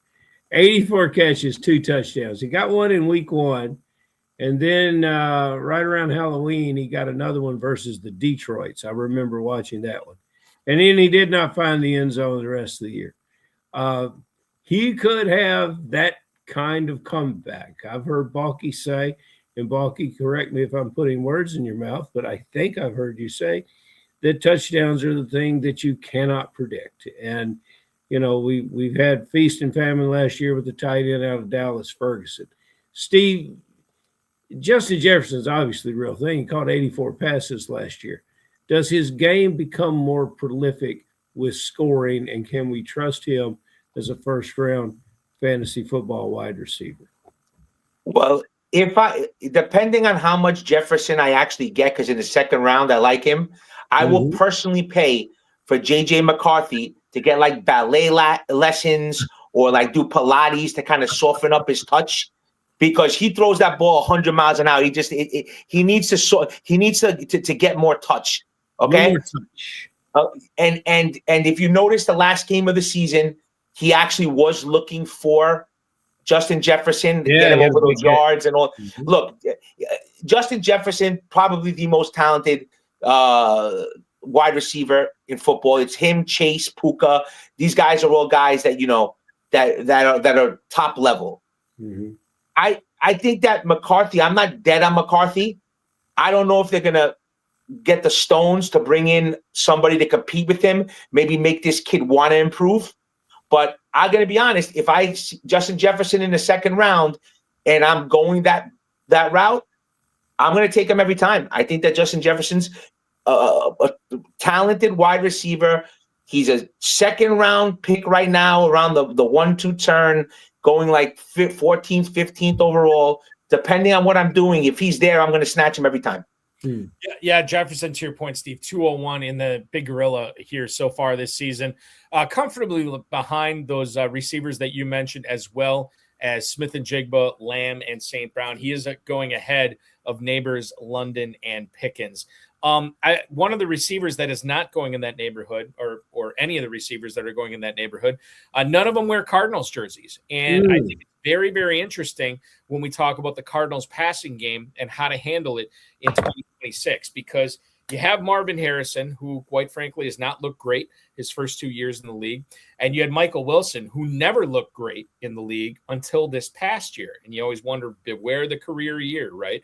84 catches, 2 touchdowns. He got one in week 1. And then right around Halloween, he got another one versus the Detroits. I remember watching that one. And then he did not find the end zone the rest of the year. He could have that kind of comeback. I've heard Balky say, and Balky, correct me if I'm putting words in your mouth, but I think I've heard you say that touchdowns are the thing that you cannot predict. And, we've had feast and famine last year with the tight end out of Dallas, Ferguson. Steve, Justin Jefferson's obviously the real thing. He caught 84 passes last year. Does his game become more prolific with scoring, and can we trust him as a first-round fantasy football wide receiver?
Well, depending on how much Jefferson I actually get, because in the second round I like him, I will personally pay for J.J. McCarthy to get like ballet lessons or like do Pilates to kind of soften up his touch. Because he throws that ball 100 miles an hour. He needs to get more touch. Okay.
More touch.
And if you notice the last game of the season, he actually was looking for Justin Jefferson to get him over those yards and all. Look, Justin Jefferson, probably the most talented wide receiver in football. It's him, Chase, Puka. These guys are all guys that that are top level. I think that McCarthy, I'm not dead on McCarthy. I don't know if they're going to get the stones to bring in somebody to compete with him, maybe make this kid want to improve. But I'm going to be honest, if I see Justin Jefferson in the second round and I'm going that route, I'm going to take him every time. I think that Justin Jefferson's a talented wide receiver. He's a second round pick right now around the 1-2 turn, going like 14th, 15th overall. depending on what I'm doing, if he's there, I'm going to snatch him every time.
Yeah, Jefferson, to your point, Steve, 201 in the Big Gorilla here so far this season. Comfortably behind those receivers that you mentioned, as well as Smith and Jigba, Lamb, and St. Brown. He is going ahead of Neighbors, London, and Pickens. One of the receivers that is not going in that neighborhood, or any of the receivers that are going in that neighborhood, none of them wear Cardinals jerseys. And I think it's very, very interesting when we talk about the Cardinals passing game and how to handle it in 2026, because you have Marvin Harrison, who quite frankly has not looked great his first 2 years in the league. And you had Michael Wilson, who never looked great in the league until this past year. And you always wonder, beware the career year, right?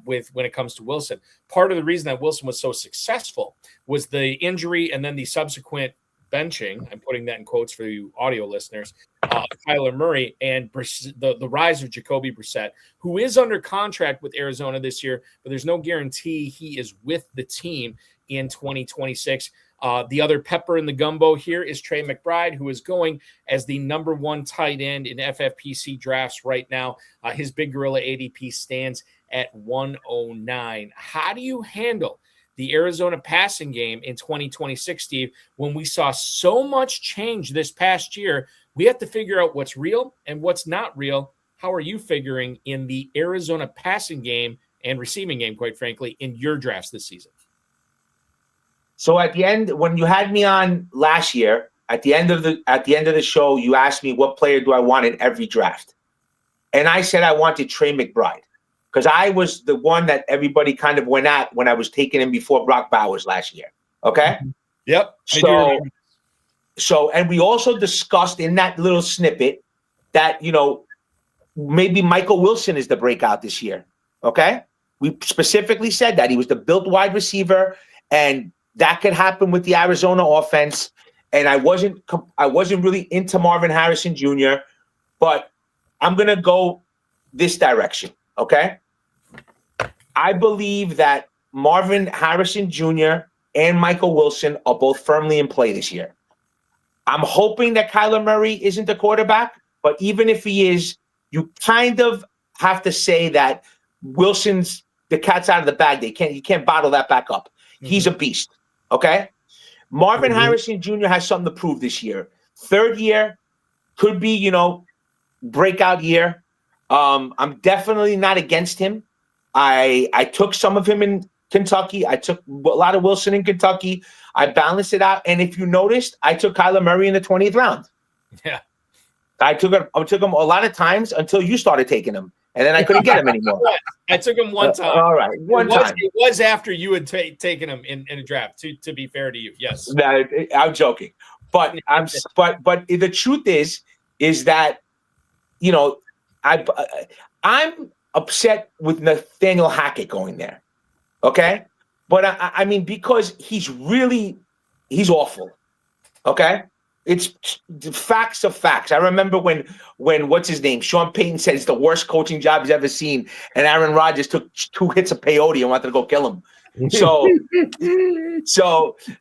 When it comes to Wilson. Part of the reason that Wilson was so successful was the injury and then the subsequent benching, I'm putting that in quotes for you audio listeners, Kyler Murray, and the rise of Jacoby Brissett, who is under contract with Arizona this year, but there's no guarantee he is with the team in 2026. The other pepper in the gumbo here is Trey McBride, who is going as the number 1 tight end in FFPC drafts right now. His Big Gorilla ADP stands at 109. How do you handle the Arizona passing game in 2026, Steve, when we saw so much change this past year? We have to figure out what's real and what's not real. How are you figuring in the Arizona passing game and receiving game, quite frankly, in your drafts this season?
So at the end, when you had me on last year, at the end of the show, you asked me what player do I want in every draft, and I said I wanted Trey McBride, because I was the one that everybody kind of went at when I was taking him before Brock Bowers last year. Okay.
Yep.
So, and we also discussed in that little snippet that, maybe Michael Wilson is the breakout this year. Okay. We specifically said that he was the built wide receiver, and that could happen with the Arizona offense. And I wasn't really into Marvin Harrison Jr., but I'm going to go this direction. Okay. I believe that Marvin Harrison Jr. and Michael Wilson are both firmly in play this year. I'm hoping that Kyler Murray isn't the quarterback, but even if he is, you kind of have to say that Wilson's the cat's out of the bag. You can't bottle that back up. Mm-hmm. He's a beast. Okay. Marvin Harrison Jr. has something to prove this year. Third year could be, breakout year. I'm definitely not against him. I took some of him in Kentucky. I took a lot of Wilson in Kentucky. I balanced it out. And if you noticed, I took Kyler Murray in the 20th round.
Yeah.
I took him a lot of times until you started taking him. And then I couldn't get him anymore.
I took him one time.
All right. One time.
It was after you had taken him in a draft, to be fair to you. Yes.
No, I'm joking. But but the truth is that, I'm upset with Nathaniel Hackett going there. Okay. But I mean, because he's awful. Okay. It's facts of facts. I remember when what's his name? Sean Payton said it's the worst coaching job he's ever seen. And Aaron Rodgers took 2 hits of peyote and wanted to go kill him. So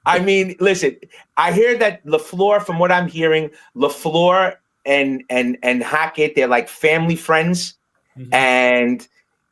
I mean, listen, I hear that LaFleur, from what I'm hearing, LaFleur and Hackett, they're like family friends. Mm-hmm. And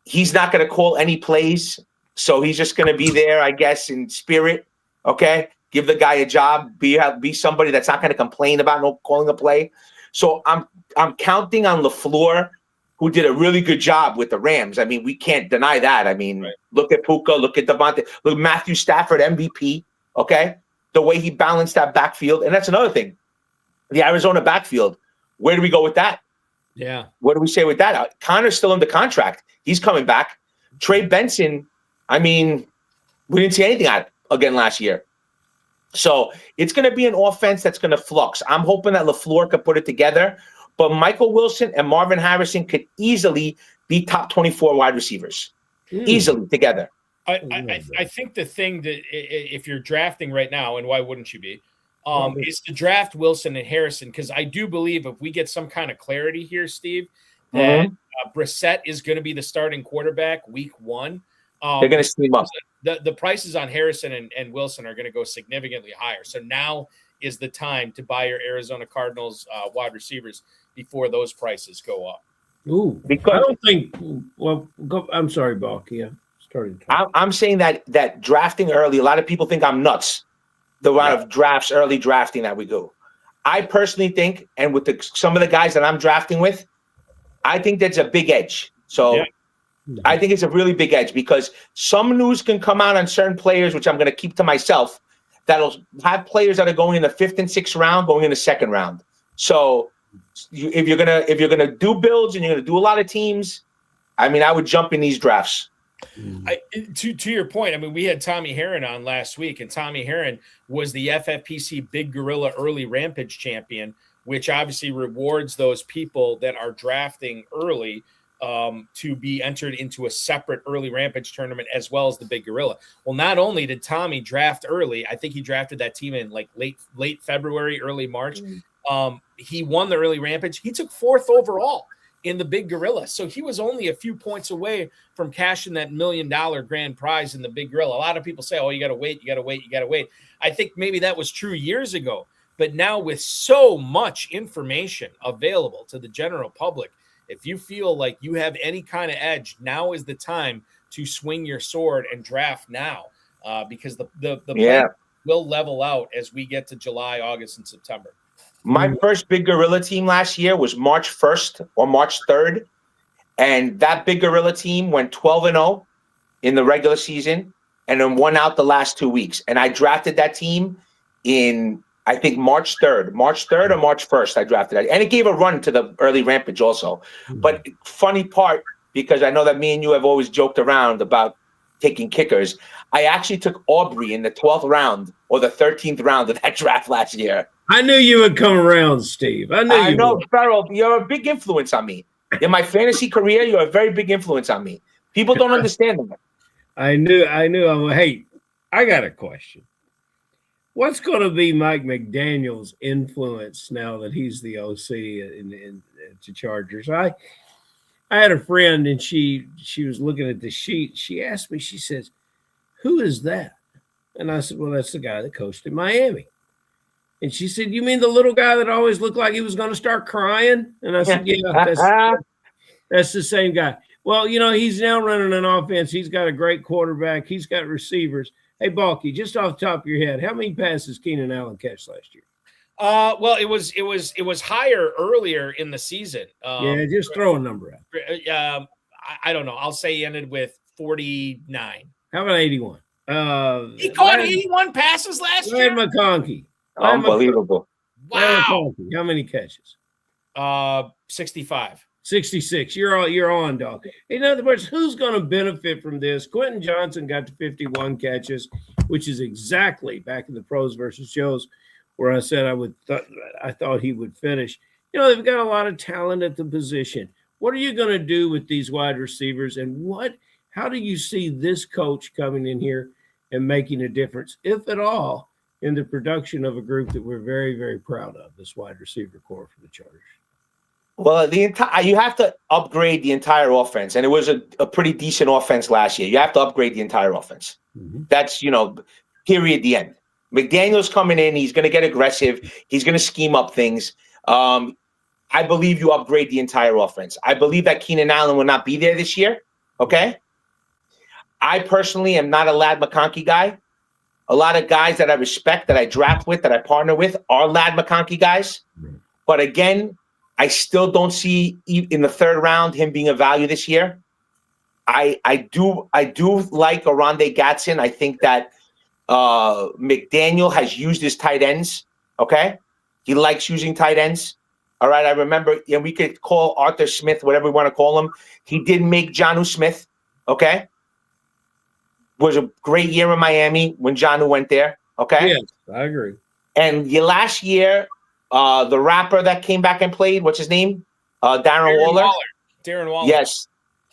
he's not going to call any plays. So he's just going to be there, I guess, in spirit. Okay. Give the guy a job, be somebody that's not going to complain about no calling a play. So I'm counting on LaFleur, who did a really good job with the Rams. I mean, we can't deny that. I mean, right. Look at Puka, look at Devontae, look at Matthew Stafford, MVP. Okay, the way he balanced that backfield, and that's another thing. The Arizona backfield. Where do we go with that?
Yeah.
What do we say with that? Connor's still under contract. He's coming back. Trey Benson. I mean, we didn't see anything out again last year. So it's going to be an offense that's going to flux. I'm hoping that LaFleur could put it together, but Michael Wilson and Marvin Harrison could easily be top 24 wide receivers, easily together.
I think the thing that, if you're drafting right now, and why wouldn't you be, is to draft Wilson and Harrison, because I do believe if we get some kind of clarity here, Steve, that Brissett is going to be the starting quarterback week 1.
They're going to steam up.
The prices on Harrison and Wilson are going to go significantly higher. So now is the time to buy your Arizona Cardinals wide receivers before those prices go up.
Ooh,
Because
I don't think. Well, I'm sorry, Balky. Yeah, started.
I'm saying that drafting early, a lot of people think I'm nuts. The amount of drafts, early drafting that we do. I personally think, and with some of the guys that I'm drafting with, I think that's a big edge. So I think it's a really big edge because some news can come out on certain players, which I'm going to keep to myself, that'll have players that are going in the 5th and 6th round, going in the 2nd round. So if you're gonna do builds and you're gonna do a lot of teams, I mean, I would jump in these drafts.
To your point, I mean, we had Tommy Heron on last week, and Tommy Heron was the FFPC Big Gorilla Early Rampage champion, which obviously rewards those people that are drafting early to be entered into a separate early Rampage tournament as well as the Big Gorilla. Well, not only did Tommy draft early, I think he drafted that team in like late February, early March. He won the early Rampage. He took 4th overall in the Big Gorilla. So he was only a few points away from cashing that $1 million grand prize in the Big Gorilla. A lot of people say, oh, you got to wait. I think maybe that was true years ago. But now with so much information available to the general public, if you feel like you have any kind of edge, now is the time to swing your sword and draft now because the plan will level out as we get to July, August, and September.
My first Big Gorilla team last year was March 1st or March 3rd. And that Big Gorilla team went 12-0 in the regular season and then won out the last 2 weeks. And I drafted that team in, I think, March 3rd or March 1st. I drafted that. And it gave a run to the early Rampage also. But funny part, because I know that me and you have always joked around about taking kickers, I actually took Aubrey in the 12th round or the 13th round of that draft last year.
I knew you would come around, Steve. I know,
Ferrell, you're a big influence on me. In my fantasy career, you're a very big influence on me. People don't understand that.
I knew. Hey, I got a question. What's going to be Mike McDaniel's influence now that he's the OC in the Chargers? I had a friend, and she was looking at the sheet. She asked me, she says, who is that? And I said, well, that's the guy that coached in Miami. And she said, you mean the little guy that always looked like he was going to start crying? And I said, yeah, that's the same guy. Well, you know, he's now running an offense. He's got a great quarterback. He's got receivers. Hey, Balky, just off the top of your head, how many passes Keenan Allen catch last year?
Well, it was higher earlier in the season.
Yeah, just throw a number out.
I don't know. I'll say he ended with 49.
How about 81?
He caught 81 passes last year.
McConkey.
Unbelievable.
Wow.
How many catches?
65.
66. You're on, dog. In other words, who's going to benefit from this? Quentin Johnson got to 51 catches, which is exactly back in the pros versus Joes, where I said I thought he would finish. You know, they've got a lot of talent at the position. What are you going to do with these wide receivers, and how do you see this coach coming in here and making a difference, if at all, in the production of a group that we're very, very proud of, this wide receiver core for the Chargers?
Well, you have to upgrade the entire offense, and it was a pretty decent offense last year. You have to upgrade the entire offense. Mm-hmm. That's, period, the end. McDaniel's coming in. He's going to get aggressive. He's going to scheme up things. I believe you upgrade the entire offense. I believe that Keenan Allen will not be there this year, okay? I personally am not a Ladd McConkey guy. A lot of guys that I respect, that I draft with, that I partner with are Ladd McConkey guys. But again, I still don't see in the 3rd round him being a value this year. I do like Oronde Gadsden. I think that McDaniel has used his tight ends. Okay, he likes using tight ends. All right, I remember, and we could call Arthur Smith whatever we want to call him. He did make Jonnu Smith. Okay, was a great year in Miami when Jonnu went there. Okay,
yes, I agree.
And last year, the rapper that came back and played, what's his name? Darren Waller.
Darren Waller.
Yes.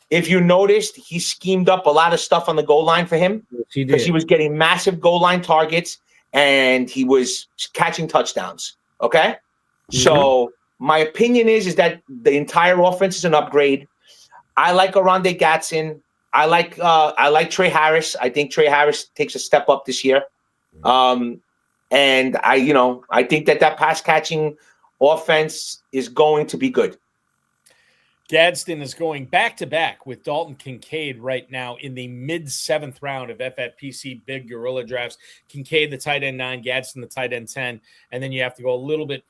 If you noticed, he schemed up a lot of stuff on the goal line for him.
Yes, he did.
Because he was getting massive goal line targets and he was catching touchdowns. Okay? Mm-hmm. So my opinion is that the entire offense is an upgrade. I like Oronde Gadsden. I like Trey Harris. I think Trey Harris takes a step up this year. And I think that pass catching offense is going to be good.
Gadsden is going back-to-back with Dalton Kincaid right now in the mid-7th round of FFPC Big Gorilla drafts. Kincaid, the tight end 9, Gadsden, the tight end 10, and then you have to go a little bit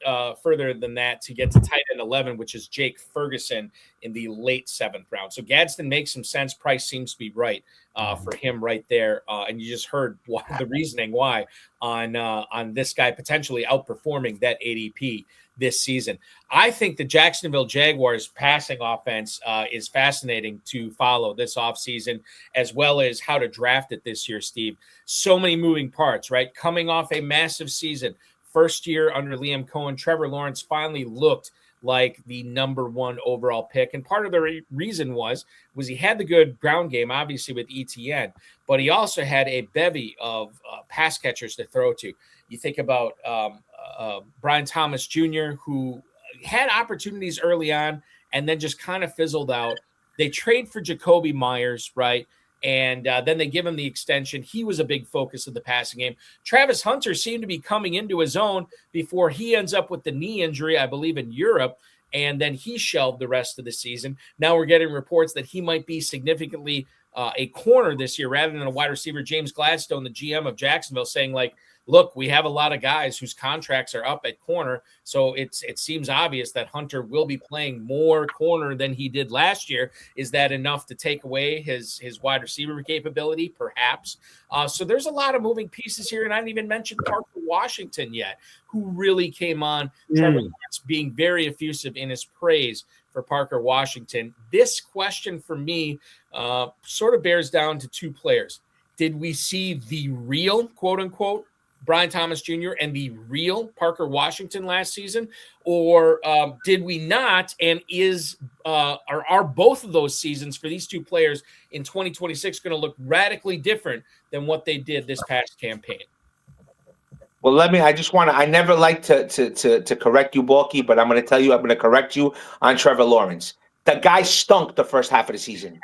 further than that to get to tight end 11, which is Jake Ferguson in the late 7th round. So Gadsden makes some sense. Price seems to be right for him right there. And you just heard the reasoning why on this guy potentially outperforming that ADP this season. I think the Jacksonville Jaguars passing offense is fascinating to follow this offseason, as well as how to draft it this year, Steve. So many moving parts, right? Coming off a massive season, first year under Liam Cohen, Trevor Lawrence finally looked like the number 1 overall pick. And part of the reason was he had the good ground game, obviously, with ETN, but he also had a bevy of pass catchers to throw to. You think about Brian Thomas Jr., who had opportunities early on and then just kind of fizzled out. They trade for Jacoby Myers, right? And then they give him the extension. He was a big focus of the passing game. Travis Hunter seemed to be coming into his own before he ends up with the knee injury, I believe, in Europe. And then he shelved the rest of the season. Now we're getting reports that he might be significantly a corner this year rather than a wide receiver. James Gladstone, the GM of Jacksonville, saying, like, look, we have a lot of guys whose contracts are up at corner, so it seems obvious that Hunter will be playing more corner than he did last year. Is that enough to take away his wide receiver capability? Perhaps. So there's a lot of moving pieces here, and I didn't even mention Parker Washington yet, who really came on. Trevor Lawrence being very effusive in his praise for Parker Washington. This question for me sort of bears down to 2 players. Did we see the real, quote-unquote, Brian Thomas Jr. and the real Parker Washington last season, or did we not? And are both of those seasons for these 2 players in 2026 going to look radically different than what they did this past campaign?
Well, I never like to correct you, Balky, but I'm going to tell you, I'm going to correct you on Trevor Lawrence. The guy stunk the first half of the season.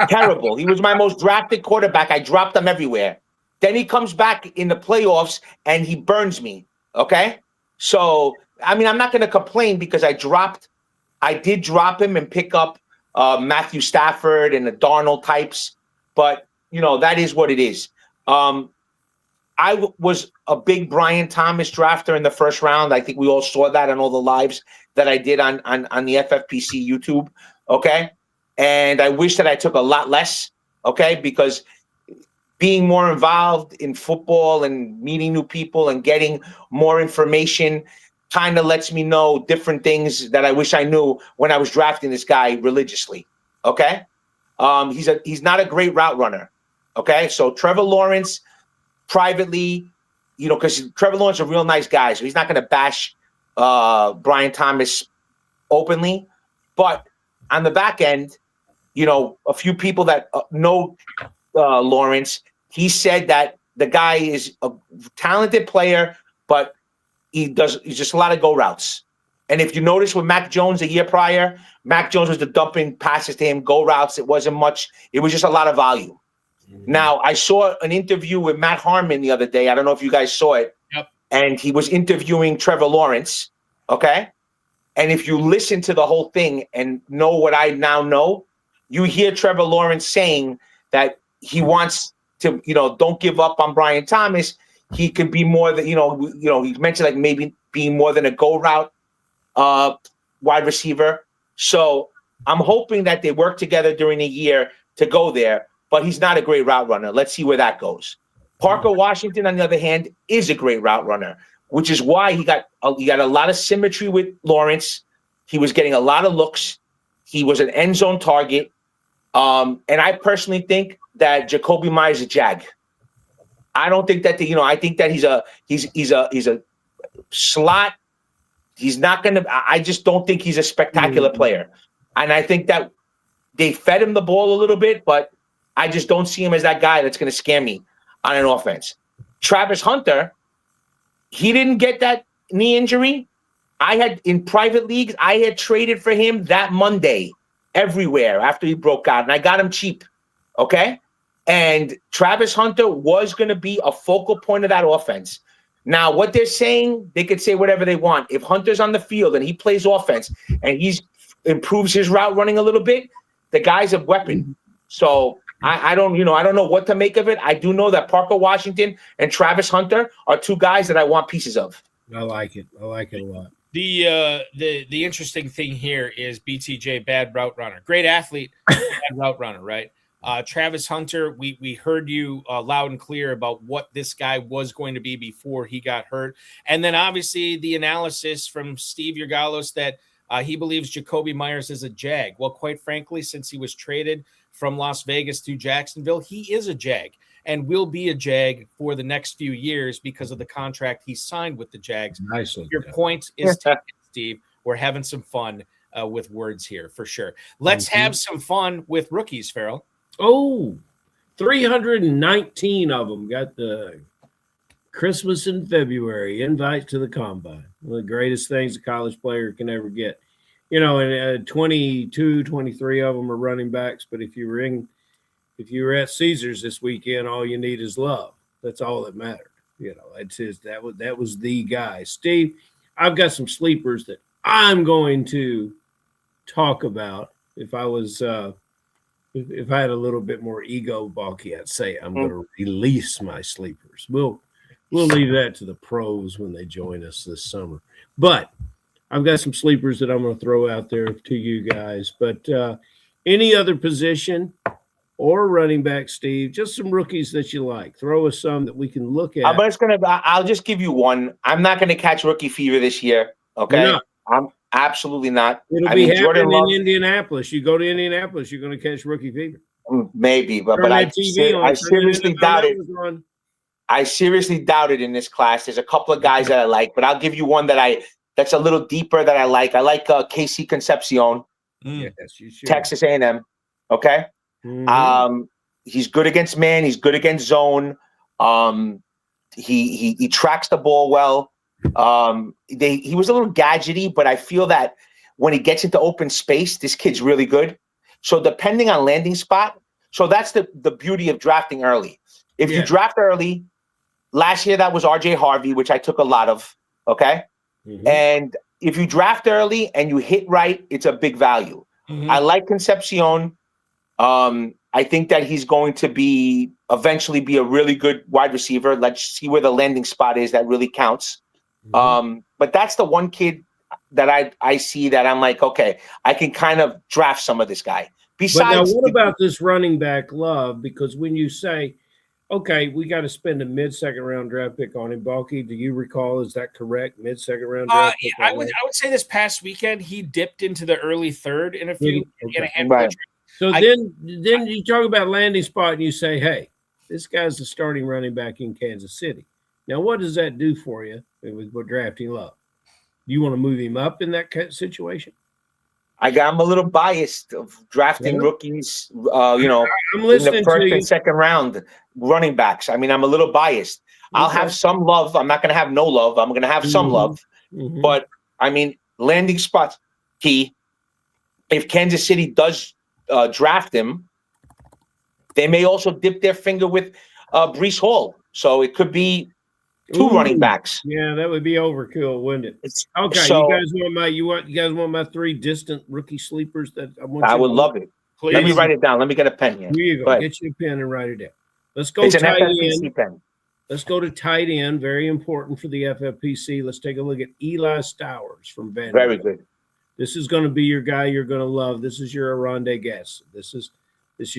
Terrible. He was my most drafted quarterback. I dropped him everywhere. Then he comes back in the playoffs and he burns me. Okay. So, I mean, I'm not going to complain because I did drop him and pick up Matthew Stafford and the Darnold types, but that is what it is. I was a big Brian Thomas drafter in the first round. I think we all saw that on all the lives that I did on the FFPC YouTube. Okay. And I wish that I took a lot less. Okay. Because being more involved in football and meeting new people and getting more information kind of lets me know different things that I wish I knew when I was drafting this guy religiously. Okay. He's not a great route runner. Okay. So Trevor Lawrence privately, because Trevor Lawrence is a real nice guy, so he's not going to bash Brian Thomas openly. But on the back end, a few people that know Lawrence, he said that the guy is a talented player, but he's just a lot of go routes. And if you notice with Mac Jones a year prior, Mac Jones was the dumping passes to him, go routes. It wasn't much. It was just a lot of volume. Mm-hmm. Now, I saw an interview with Matt Harmon the other day. I don't know if you guys saw it.
Yep.
And he was interviewing Trevor Lawrence. Okay. And if you listen to the whole thing and know what I now know, you hear Trevor Lawrence saying that he wants to, don't give up on Brian Thomas. He could be more than, he mentioned like maybe being more than a go route wide receiver. So I'm hoping that they work together during the year to go there, but he's not a great route runner. Let's see where that goes. Parker Washington, on the other hand, is a great route runner, which is why he got a lot of symmetry with Lawrence. He was getting a lot of looks. He was an end zone target. And I personally think that Jacoby Myers is a jag. I don't think that I think that he's a slot. He's not gonna. I just don't think he's a spectacular player. And I think that they fed him the ball a little bit, but I just don't see him as that guy that's gonna scare me on an offense. Travis Hunter, he didn't get that knee injury. I had in private leagues, I had traded for him that Monday everywhere after he broke out, and I got him cheap. Okay. And Travis Hunter was going to be a focal point of that offense. Now, what they're saying, they could say whatever they want. If Hunter's on the field and he plays offense and he's improves his route running a little bit, the guy's a weapon. So I don't know what to make of it. I do know that Parker Washington and Travis Hunter are two guys that I want pieces of.
I like it. I like it a lot.
The interesting thing here is BTJ, bad route runner, great athlete, bad route runner, right? Travis Hunter, we heard you loud and clear about what this guy was going to be before he got hurt. And then obviously the analysis from Steve Georgalos that he believes Jacoby Myers is a Jag. Well, quite frankly, since he was traded from Las Vegas to Jacksonville, he is a Jag and will be a Jag for the next few years because of the contract he signed with the Jags.
Nicely.
Your point is taken, Steve. We're having some fun with words here for sure. Let's have some fun with rookies, Ferrell.
Oh, 319 of them got the Christmas in February invite to the combine. One of the greatest things a college player can ever get. You know, and 22, 23 of them are running backs. But if you were at Caesars this weekend, all you need is love. That's all that mattered. You know, it's his, that was the guy. Steve, I've got some sleepers that I'm going to talk about. If I was if I had a little bit more ego, Balky, I'd say I'm going to release my sleepers. We'll leave that to the pros when they join us this summer. But I've got some sleepers that I'm going to throw out there to you guys. But any other position or running back, Steve, just some rookies that you like. Throw us some that we can look at.
I'll just give you one. I'm not going to catch rookie fever this year. Okay. I'm absolutely not.
It'll be happening in Indianapolis. You go to Indianapolis, you're going to catch rookie fever.
Maybe, but I seriously doubt it. I seriously doubt it in this class. There's a couple of guys that I like, but I'll give you one that's a little deeper that I like. I like Casey Concepcion,
Yes, you should.
Texas A&M. Okay. He's good against man. He's good against zone. He tracks the ball well. He was a little gadgety, but I feel that when he gets into open space, this kid's really good. So depending on landing spot, so that's the beauty of drafting early. If you draft early, last year that was RJ Harvey, which I took a lot of. Okay. And if you draft early and you hit right, it's a big value. I like Concepcion. I think that he's going to eventually be a really good wide receiver. Let's see where the landing spot is. That really counts. But that's the one kid that I see that I'm like, okay, I can kind of draft some of this guy. Besides,
but now what about this running back Love? Because when you say, okay, we got to spend a mid-second round draft pick on him, Balky, do you recall? Is that correct? Mid-second round draft pick?
I would say this past weekend he dipped into the early third in a few.
So then you talk about landing spot and you say, hey, this guy's the starting running back in Kansas City. Now, what does that do for you with drafting Love? Do you want to move him up in that situation?
I'm a little biased of drafting rookies,
I'm listening
in the first and second round running backs. I mean, I'm a little biased. I'll have some love. I'm not going to have no love. I'm going to have some love. But, I mean, landing spots key. If Kansas City does draft him, they may also dip their finger with Breece Hall. So it could be two running backs.
Yeah, that would be overkill, wouldn't it? Okay,
so,
you guys want my three distant rookie sleepers that
I would love it. Please. Let me write it down. Let me get a pen here.
Here you go. Get you a pen and write it down. Let's go tight end. Pen. Let's go to tight end. Very important for the FFPC. Let's take a look at Eli Stowers from Vanderbilt.
Very good.
This is going to be your guy you're going to love. This is your Aronde Guess. This is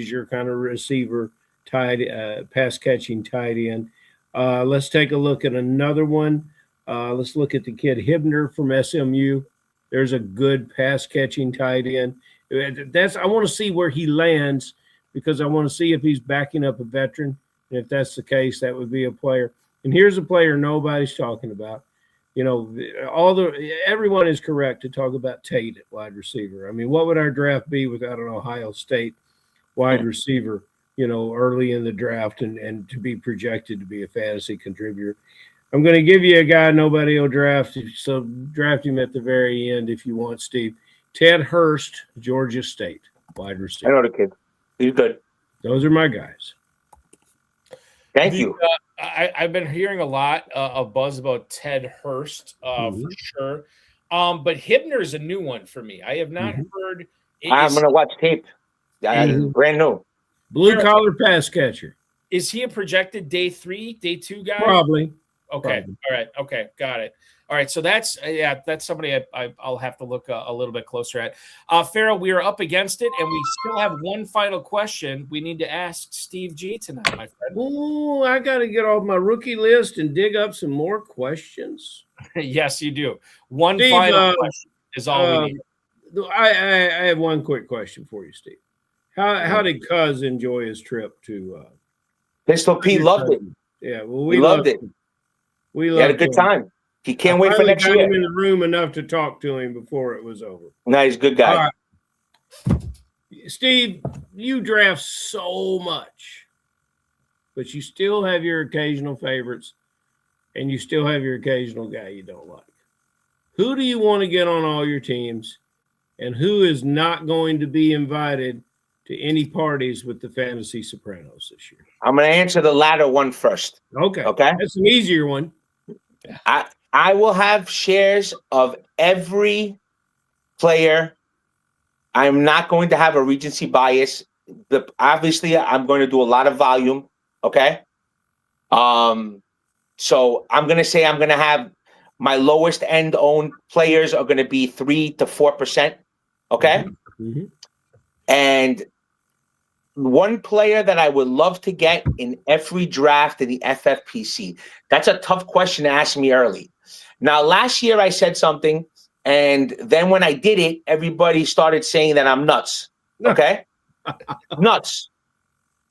your kind of receiver, pass catching tight end. Let's take a look at another one. Let's look at the kid Hibner from SMU. There's a good pass catching tight end. I want to see where he lands because I want to see if he's backing up a veteran. And if that's the case, that would be a player. And here's a player nobody's talking about. You know, everyone is correct to talk about Tate at wide receiver. I mean, what would our draft be without an Ohio State wide receiver, you know, early in the draft and to be projected to be a fantasy contributor? I'm going to give you a guy nobody will draft, so draft him at the very end if you want, Steve. Ted Hurst, Georgia State, wide receiver.
I know the kid. He's good.
Those are my guys.
Thank you.
I've been hearing a lot of buzz about Ted Hurst for sure. But Hibner is a new one for me. I have not heard.
I'm going to watch tape. Brand new.
Blue collar pass catcher.
Is he a projected day 3, day 2 guy?
Probably.
Okay.
Probably.
All right. Okay. Got it. All right. So that's somebody I'll have to look a little bit closer at. Ferrell, we are up against it, and we still have one final question we need to ask Steve G tonight, my friend.
Oh, I got to get off my rookie list and dig up some more questions.
Yes, you do. One
Steve,
final question is all we need.
I have one quick question for you, Steve. How did Cuz enjoy his trip to
Pistol Pete loved it.
Yeah, well,
we loved it.
We
had a good time. He can't wait for next year.
I got him in the room enough to talk to him before it was over.
No, he's a good guy.
All right. Steve, you draft so much, but you still have your occasional favorites, and you still have your occasional guy you don't like. Who do you want to get on all your teams, and who is not going to be invited to any parties with the Fantasy Sopranos this year?
I'm going to answer the latter one first.
Okay.
Okay.
That's an easier one.
I will have shares of every player. I'm not going to have a recency bias. Obviously, I'm going to do a lot of volume. Okay. So I'm going to say I'm going to have my lowest end owned players are going to be 3 to 4%. Okay.
Mm-hmm.
And one player that I would love to get in every draft in the FFPC. That's a tough question to ask me early. Now, last year I said something, and then when I did it, everybody started saying that I'm nuts. Okay? Nuts.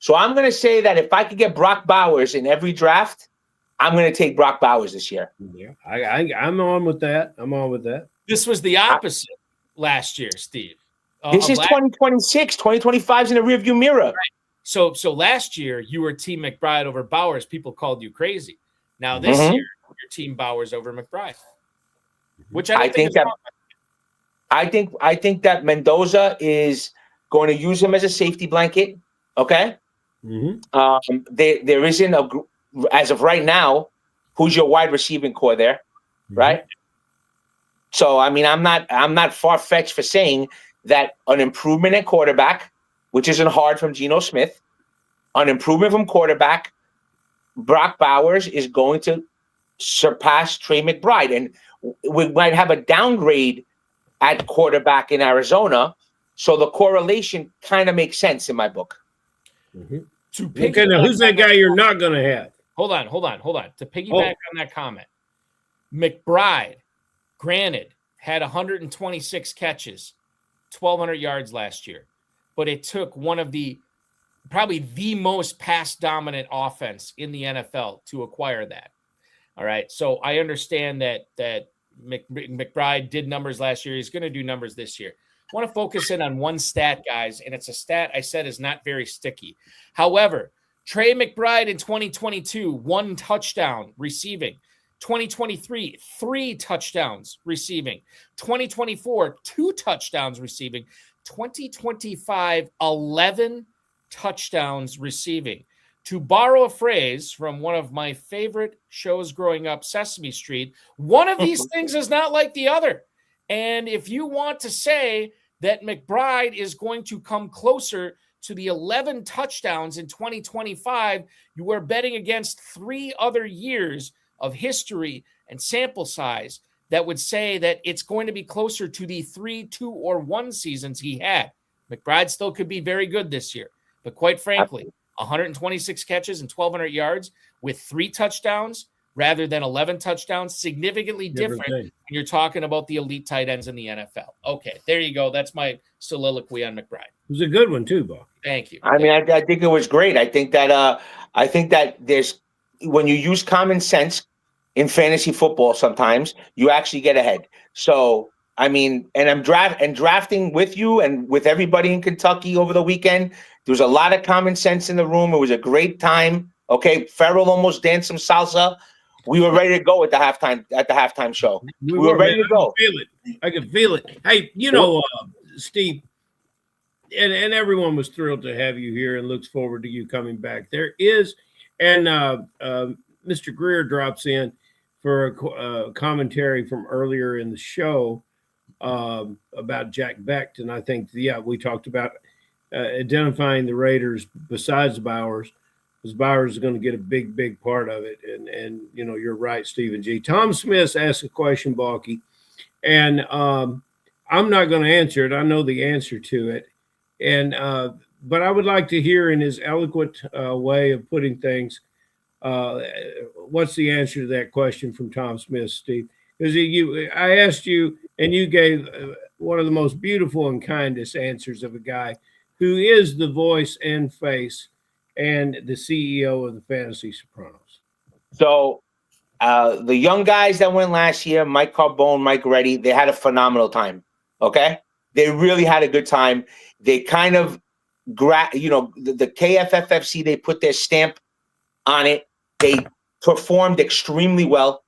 So I'm going to say that if I could get Brock Bowers in every draft, I'm going to take Brock Bowers this year.
Yeah, I'm on with that.
This was the opposite last year, Steve.
This is 2026. 2025 is in the rearview mirror.
Right. So last year you were Team McBride over Bowers. People called you crazy. Now this year you're Team Bowers over McBride, which I think
that Mendoza is going to use him as a safety blanket. Okay.
Mm-hmm.
There isn't as of right now. Who's your wide receiving core there, right? So I mean, I'm not far fetched for saying that an improvement at quarterback, which isn't hard from Geno Smith, an improvement from quarterback, Brock Bowers is going to surpass Trey McBride. And we might have a downgrade at quarterback in Arizona. So the correlation kind of makes sense in my book.
Okay, now who's that guy you're not going to have?
Hold on. To piggyback on that comment, McBride, granted, had 126 catches, 1,200 yards last year, but it took one of probably the most pass dominant offense in the NFL to acquire that. All right. So I understand that McBride did numbers last year. He's going to do numbers this year. I want to focus in on one stat, guys, and it's a stat I said is not very sticky. However, Trey McBride in 2022, 1 touchdown receiving. 2023, 3 touchdowns receiving. 2024, 2 touchdowns receiving. 2025, 11 touchdowns receiving. To borrow a phrase from one of my favorite shows growing up, Sesame Street, one of these things is not like the other. And if you want to say that McBride is going to come closer to the 11 touchdowns in 2025, you are betting against 3 other years of history and sample size that would say that it's going to be closer to the 3, 2, or 1 seasons he had. McBride still could be very good this year, but quite frankly, 126 catches and 1,200 yards with 3 touchdowns rather than 11 touchdowns, significantly different when you're talking about the elite tight ends in the NFL. Okay, there you go. That's my soliloquy on McBride.
It was a good one too, Bob.
Thank you.
I mean, I think it was great. I think that there's, when you use common sense in fantasy football, sometimes you actually get ahead. So, I mean, and I'm drafting with you and with everybody in Kentucky over the weekend. There was a lot of common sense in the room. It was a great time. Okay, Ferrell almost danced some salsa. We were ready to go at the halftime show. We were ready to go.
I could feel it. Hey, you know, Steve, and everyone was thrilled to have you here and looks forward to you coming back. There is, and Mr. Greer drops in, for a commentary from earlier in the show about Jack Becht. And I think, we talked about identifying the Raiders besides Bowers, because Bowers is going to get a big part of it. And you're right, Stephen G. Tom Smith asked a question, Balky, and I'm not going to answer it. I know the answer to it. And but I would like to hear in his eloquent way of putting things, what's the answer to that question from Tom Smith, Steve? Because I asked you, and you gave one of the most beautiful and kindest answers of a guy who is the voice and face and the CEO of the Fantasy Sopranos.
So the young guys that went last year, Mike Carbone, Mike Reddy, they had a phenomenal time. Okay, they really had a good time. They kind of, the KFFFC, they put their stamp on it. They performed extremely well.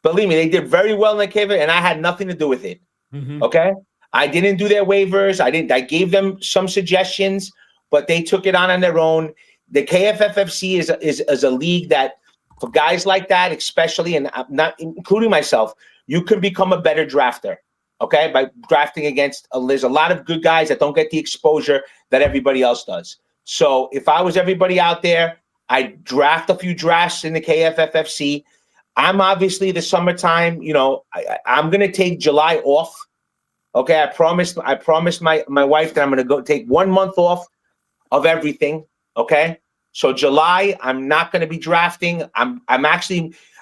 Believe me, they did very well in the KFF, and I had nothing to do with it.
Mm-hmm.
Okay, I didn't do their waivers. I gave them some suggestions, but they took it on their own. The KFFFC is a league that, for guys like that, especially, and I'm not including myself, you can become a better drafter. Okay, by drafting against, there's a lot of good guys that don't get the exposure that everybody else does. So if I was everybody out there, I'd draft a few drafts in the KFFFC. I'm obviously the summertime, I'm going to take July off. Okay, I promised my wife that I'm going to go take 1 month off of everything. Okay, so July, I'm not going to be drafting.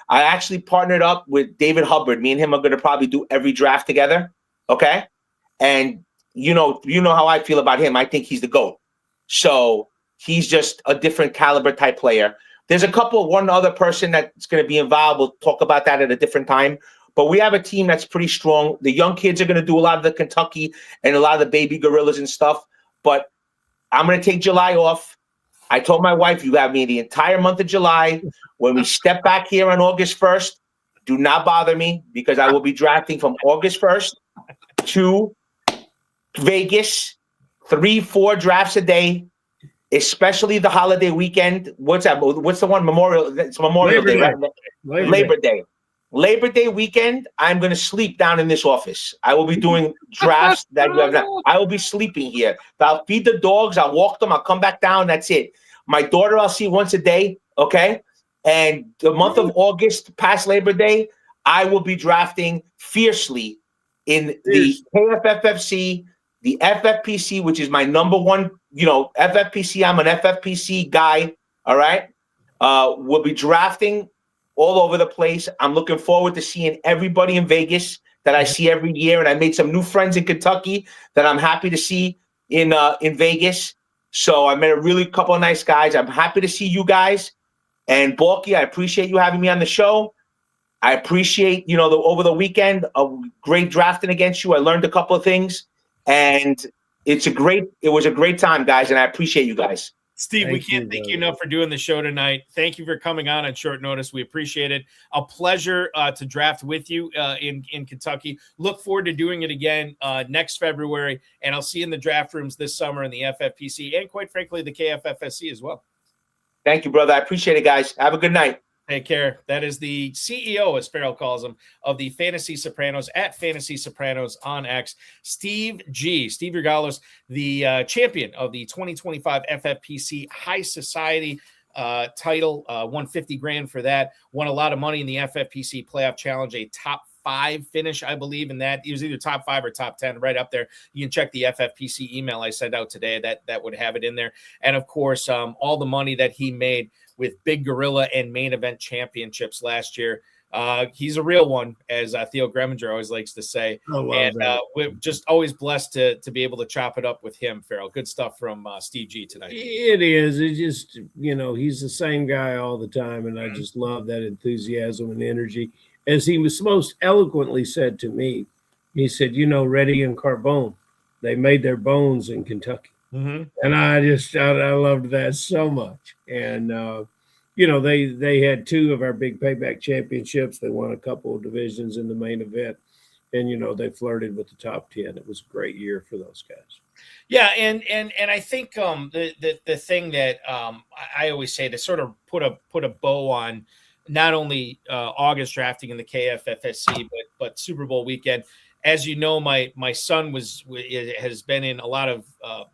I actually partnered up with David Hubbard. Me and him are going to probably do every draft together. Okay. And you know how I feel about him. I think he's the GOAT. So he's just a different caliber type player. There's one other person that's going to be involved. We'll talk about that at a different time. But we have a team that's pretty strong. The young kids are going to do a lot of the Kentucky and a lot of the baby gorillas and stuff. But I'm going to take July off. I told my wife, you have me the entire month of July. When we step back here on August 1st, do not bother me, because I will be drafting from August 1st to Vegas, 3-4 drafts a day, especially the holiday weekend. What's that? What's the one? It's Memorial Day, right? Labor Day weekend, I'm going to sleep down in this office. I will be doing drafts that you have not. I will be sleeping here. I'll feed the dogs. I'll walk them. I'll come back down. That's it. My daughter, I'll see once a day. Okay. And the month of August, past Labor Day, I will be drafting fiercely in the KFFFC, the FFPC, which is my number one, FFPC. I'm an FFPC guy. All right. We'll be drafting all over the place. I'm looking forward to seeing everybody in Vegas that I see every year. And I made some new friends in Kentucky that I'm happy to see in Vegas. So I met a really couple of nice guys. I'm happy to see you guys. And Balky, I appreciate you having me on the show. I appreciate, over the weekend, a great drafting against you. I learned a couple of things, and it was a great time, guys. And I appreciate you guys.
Steve, we can't thank you enough for doing the show tonight. Thank you for coming on short notice. We appreciate it. A pleasure to draft with you in Kentucky. Look forward to doing it again next February, and I'll see you in the draft rooms this summer in the FFPC and, quite frankly, the KFFSC as well.
Thank you, brother. I appreciate it, guys. Have a good night.
Take care. That is the CEO, as Ferrell calls him, of the Fantasy Sopranos at Fantasy Sopranos on X, Steve Georgalos, the champion of the 2025 FFPC High Society title, won $50,000 for that, won a lot of money in the FFPC Playoff Challenge, a top 5 finish, I believe, and that it was either top 5 or top 10, right up there. You can check the FFPC email I sent out today. That would have it in there. And of course, all the money that he made with Big Gorilla and Main Event championships last year. He's a real one, as Theo Greminger always likes to say. We're just always blessed to be able to chop it up with him, Ferrell. Good stuff from Steve G tonight.
It is. It's just, he's the same guy all the time, and I just love that enthusiasm and energy. As he was most eloquently said to me, he said, Reddy and Carbone, they made their bones in Kentucky.
Mm-hmm.
And I loved that so much. And, they had 2 of our big payback championships. They won a couple of divisions in the main event. And, they flirted with the top 10. It was a great year for those guys.
Yeah. And I think the thing that I always say to sort of put a bow on not only August drafting in the KFFSC, but Super Bowl weekend. As you know, my son has been in a lot of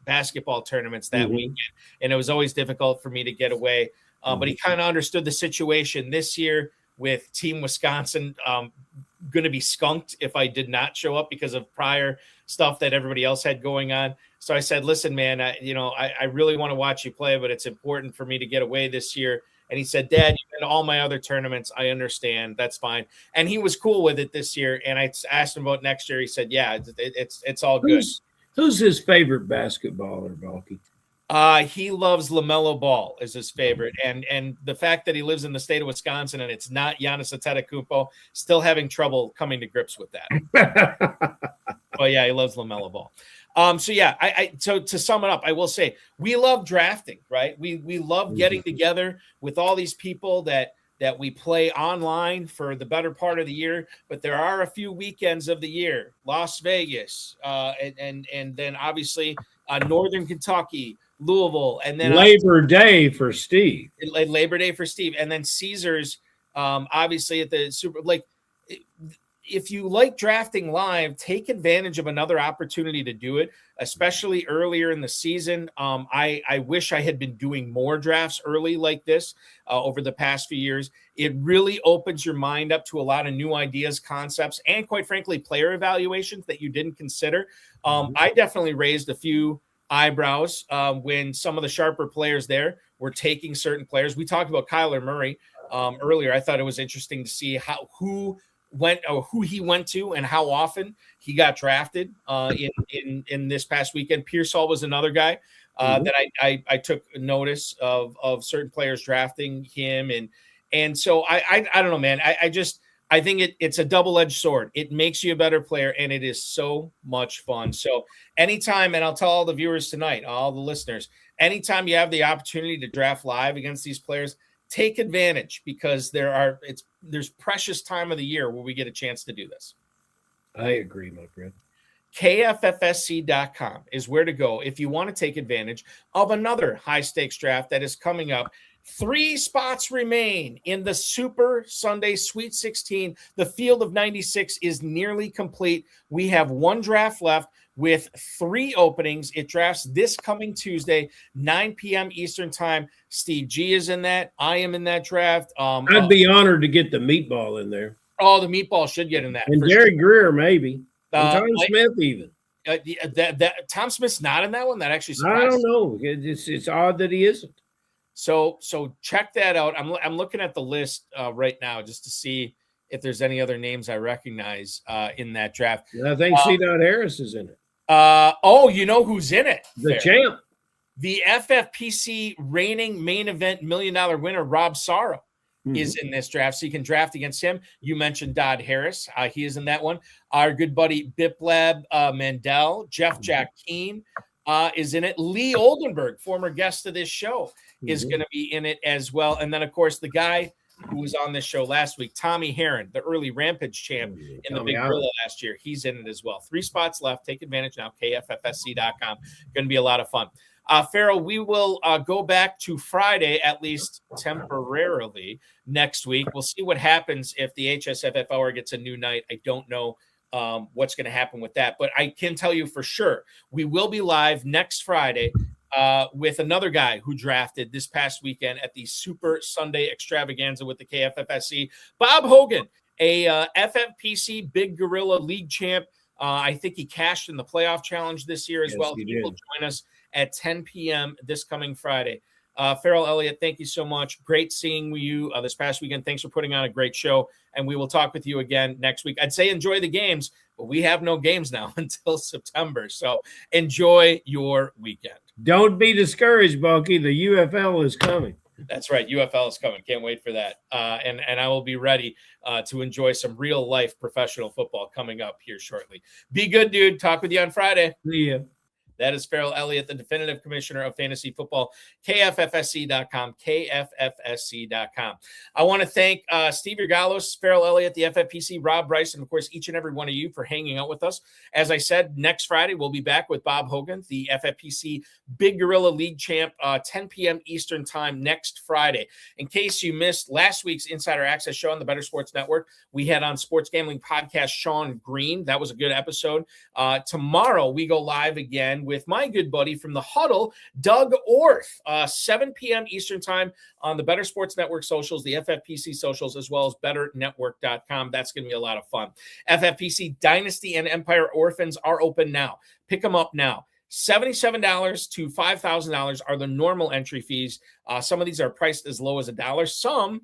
basketball tournaments that weekend, and it was always difficult for me to get away. But he kind of understood the situation this year with Team Wisconsin going to be skunked if I did not show up because of prior stuff that everybody else had going on. So I said, listen, man, I really want to watch you play, but it's important for me to get away this year. And he said, Dad, you've been to all my other tournaments. I understand. That's fine. And he was cool with it this year. And I asked him about next year. He said, yeah, it's all good.
Who's his favorite basketballer, Balky?
He loves LaMelo Ball is his favorite. And the fact that he lives in the state of Wisconsin and it's not Giannis Antetokounmpo, still having trouble coming to grips with that. But yeah, he loves LaMelo Ball. So to sum it up, I will say we love drafting, right? We love getting together with all these people that we play online for the better part of the year. But there are a few weekends of the year, Las Vegas, and then obviously Northern Kentucky, Louisville, and then
Labor Day for Steve.
And then Caesars, obviously at the Super. Like, if you like drafting live, take advantage of another opportunity to do it, especially earlier in the season. I wish I had been doing more drafts early like this over the past few years. It really opens your mind up to a lot of new ideas, concepts, and quite frankly, player evaluations that you didn't consider. I definitely raised a few eyebrows when some of the sharper players there were taking certain players. We talked about Kyler Murray earlier. I thought it was interesting to see who he went to and how often he got drafted in this past weekend. Pearsall was another guy that I took notice of certain players drafting him. And so I don't know, man. I think it's a double-edged sword. It makes you a better player, and it is so much fun. So anytime, and I'll tell all the viewers tonight, all the listeners, anytime you have the opportunity to draft live against these players, take advantage, because there's precious time of the year where we get a chance to do this.
I agree, my friend.
KFFSC.com is where to go if you want to take advantage of another high-stakes draft that is coming up. 3 spots remain in the Super Sunday Sweet 16. The field of 96 is nearly complete. We have 1 draft left with 3 openings. It drafts this coming Tuesday, 9 p.m. Eastern time. Steve G is in that. I am in that draft.
I'd be honored to get the meatball in there.
Oh, the meatball should get in that.
And Jerry Greer, maybe. And Tom Smith, even.
Tom Smith's not in that one? That actually
surprised me. I don't know. It's odd that he isn't.
So check that out. I'm looking at the list right now just to see if there's any other names I recognize in that draft.
And I think C. Harris is in it.
You know who's in it?
The champ.
The FFPC reigning main event $1 million winner, Rob Sorrow, is in this draft. So you can draft against him. You mentioned Dodd Harris. He is in that one. Our good buddy Biplab Mandel, Jeff Jack Keane is in it. Lee Oldenburg, former guest of this show, is going to be in it as well. And then, of course, the guy who was on this show last week, Tommy Heron, the early Rampage champ in the Big Gorilla last year. He's in it as well. 3 spots left. Take advantage now. KFFSC.com. Going to be a lot of fun. Ferrell, we will go back to Friday, at least temporarily, next week. We'll see what happens if the HSFF hour gets a new night. I don't know what's going to happen with that, but I can tell you for sure we will be live next Friday with another guy who drafted this past weekend at the Super Sunday Extravaganza with the KFFSC, Bob Hogan, a FFPC Big Gorilla League champ. I think he cashed in the playoff challenge this year as well. He will join us at 10 p.m. this coming Friday. Ferrell Elliott, thank you so much. Great seeing you this past weekend. Thanks for putting on a great show, and we will talk with you again next week. I'd say enjoy the games, but we have no games now until September, so enjoy your weekend.
Don't be discouraged, Bulky. The UFL is coming.
That's right. UFL is coming. Can't wait for that. And I will be ready to enjoy some real-life professional football coming up here shortly. Be good, dude. Talk with you on Friday.
See ya.
That is Ferrell Elliott, the definitive commissioner of fantasy football, KFFSC.com, KFFSC.com. I want to thank Steve Georgalos, Ferrell Elliott, the FFPC, Rob Bryce, and of course, each and every one of you for hanging out with us. As I said, next Friday, we'll be back with Bob Hogan, the FFPC Big Gorilla League champ, 10 p.m. Eastern time next Friday. In case you missed last week's Insider Access show on the Better Sports Network, we had on Sports Gambling Podcast Sean Green. That was a good episode. Tomorrow, we go live again with my good buddy from the Huddle, Doug Orth, 7 p.m. Eastern time on the Better Sports Network socials, the FFPC socials, as well as betternetwork.com. That's going to be a lot of fun. FFPC Dynasty and Empire Orphans are open now. Pick them up now. $77 to $5,000 are the normal entry fees. Some of these are priced as low as $1. Some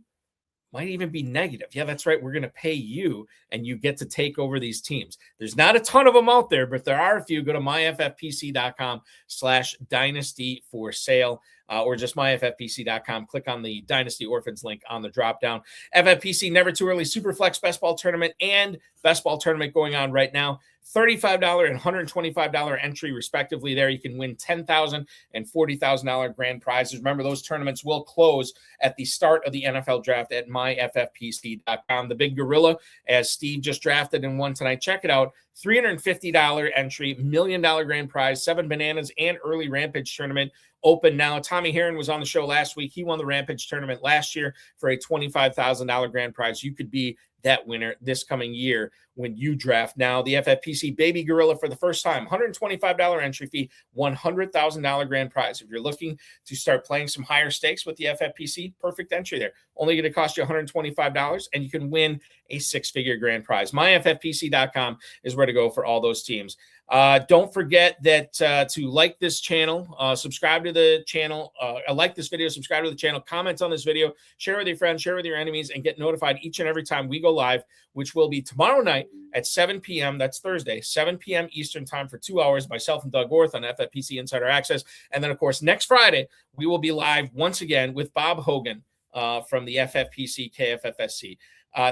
might even be negative. Yeah, that's right. We're going to pay you, and you get to take over these teams. There's not a ton of them out there, but there are a few. Go to myffpc.com/dynasty for sale, or just myffpc.com. Click on the Dynasty Orphans link on the drop-down. FFPC Never Too Early Superflex Best Ball Tournament and Best Ball Tournament going on right now. $35 and $125 entry, respectively. There you can win $10,000 and $40,000 grand prizes. Remember, those tournaments will close at the start of the NFL draft at myffpc.com. The Big Gorilla, as Steve just drafted and won tonight. Check it out. $350 entry, $1 million grand prize, 7 bananas, and early Rampage tournament open now. Tommy Heron was on the show last week. He won the Rampage tournament last year for a $25,000 grand prize. You could be that winner this coming year when you draft now. The FFPC Baby Gorilla for the first time, $125 entry fee, $100,000 grand prize. If you're looking to start playing some higher stakes with the FFPC, perfect entry there. Only going to cost you $125, and you can win a 6-figure grand prize. MyFFPC.com is where to go for all those teams. Don't forget that to like this channel, subscribe to the channel, like this video, subscribe to the channel, comment on this video, share with your friends, share with your enemies, and get notified each and every time we go live, which will be tomorrow night at 7 p.m. That's Thursday, 7 p.m. Eastern time for 2 hours, myself and Doug Orth on FFPC Insider Access. And then, of course, next Friday, we will be live once again with Bob Hogan from the FFPC KFFSC.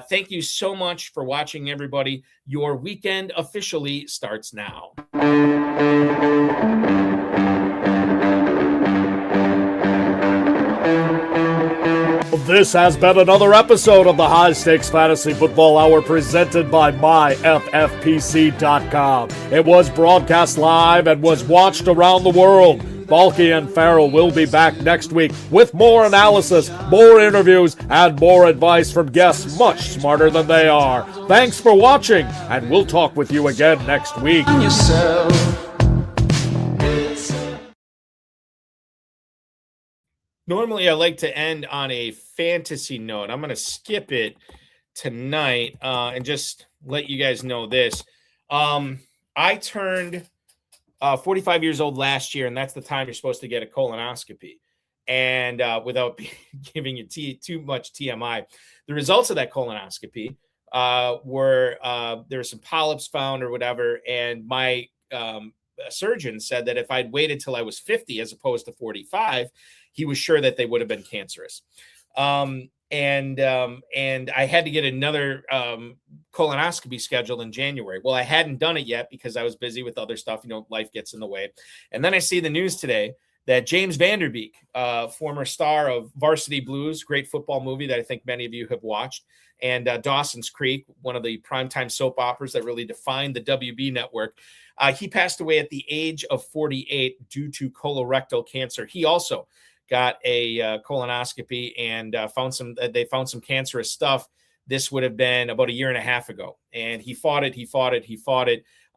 Thank you so much for watching, everybody. Your weekend officially starts now.
This has been another episode of the High Stakes Fantasy Football Hour presented by myffpc.com. It was broadcast live and was watched around the world. Balky and Ferrell will be back next week with more analysis, more interviews, and more advice from guests much smarter than they are. Thanks for watching, and we'll talk with you again next week.
Normally, I like to end on a fantasy note. I'm going to skip it tonight and just let you guys know this. I turned 45 years old last year, and that's the time you're supposed to get a colonoscopy. And without giving you too much TMI, the results of that colonoscopy were there were some polyps found or whatever, and my surgeon said that if I'd waited till I was 50 as opposed to 45, he was sure that they would have been cancerous. And I had to get another colonoscopy scheduled in January. Well, I hadn't done it yet because I was busy with other stuff. You know, life gets in the way. And then I see the news today that James Vanderbeek, former star of Varsity Blues, great football movie that I think many of you have watched, and Dawson's Creek, one of the primetime soap operas that really defined the WB network, he passed away at the age of 48 due to colorectal cancer. He also got a colonoscopy and they found some cancerous stuff. This would have been about a year and a half ago. And he fought it,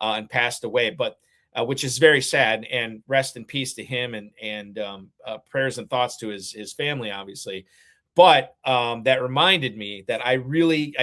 and passed away. But which is very sad, and rest in peace to him, and prayers and thoughts to his family, obviously. But that reminded me that I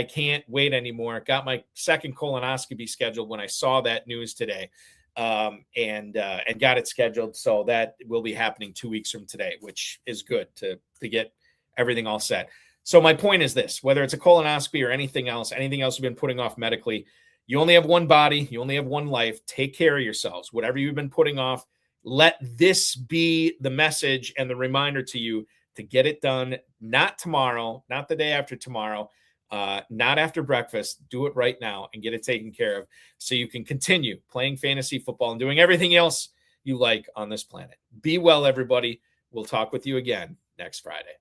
can't wait anymore. Got my second colonoscopy scheduled when I saw that news today. And got it scheduled. So that will be happening 2 weeks from today, which is good to get everything all set. So my point is this: whether it's a colonoscopy or anything else you've been putting off medically, you only have one body, you only have one life. Take care of yourselves. Whatever you've been putting off, let this be the message and the reminder to you to get it done. Not tomorrow, not the day after tomorrow, not after breakfast. Do it right now and get it taken care of so you can continue playing fantasy football and doing everything else you like on this planet. Be well, everybody. We'll talk with you again next Friday.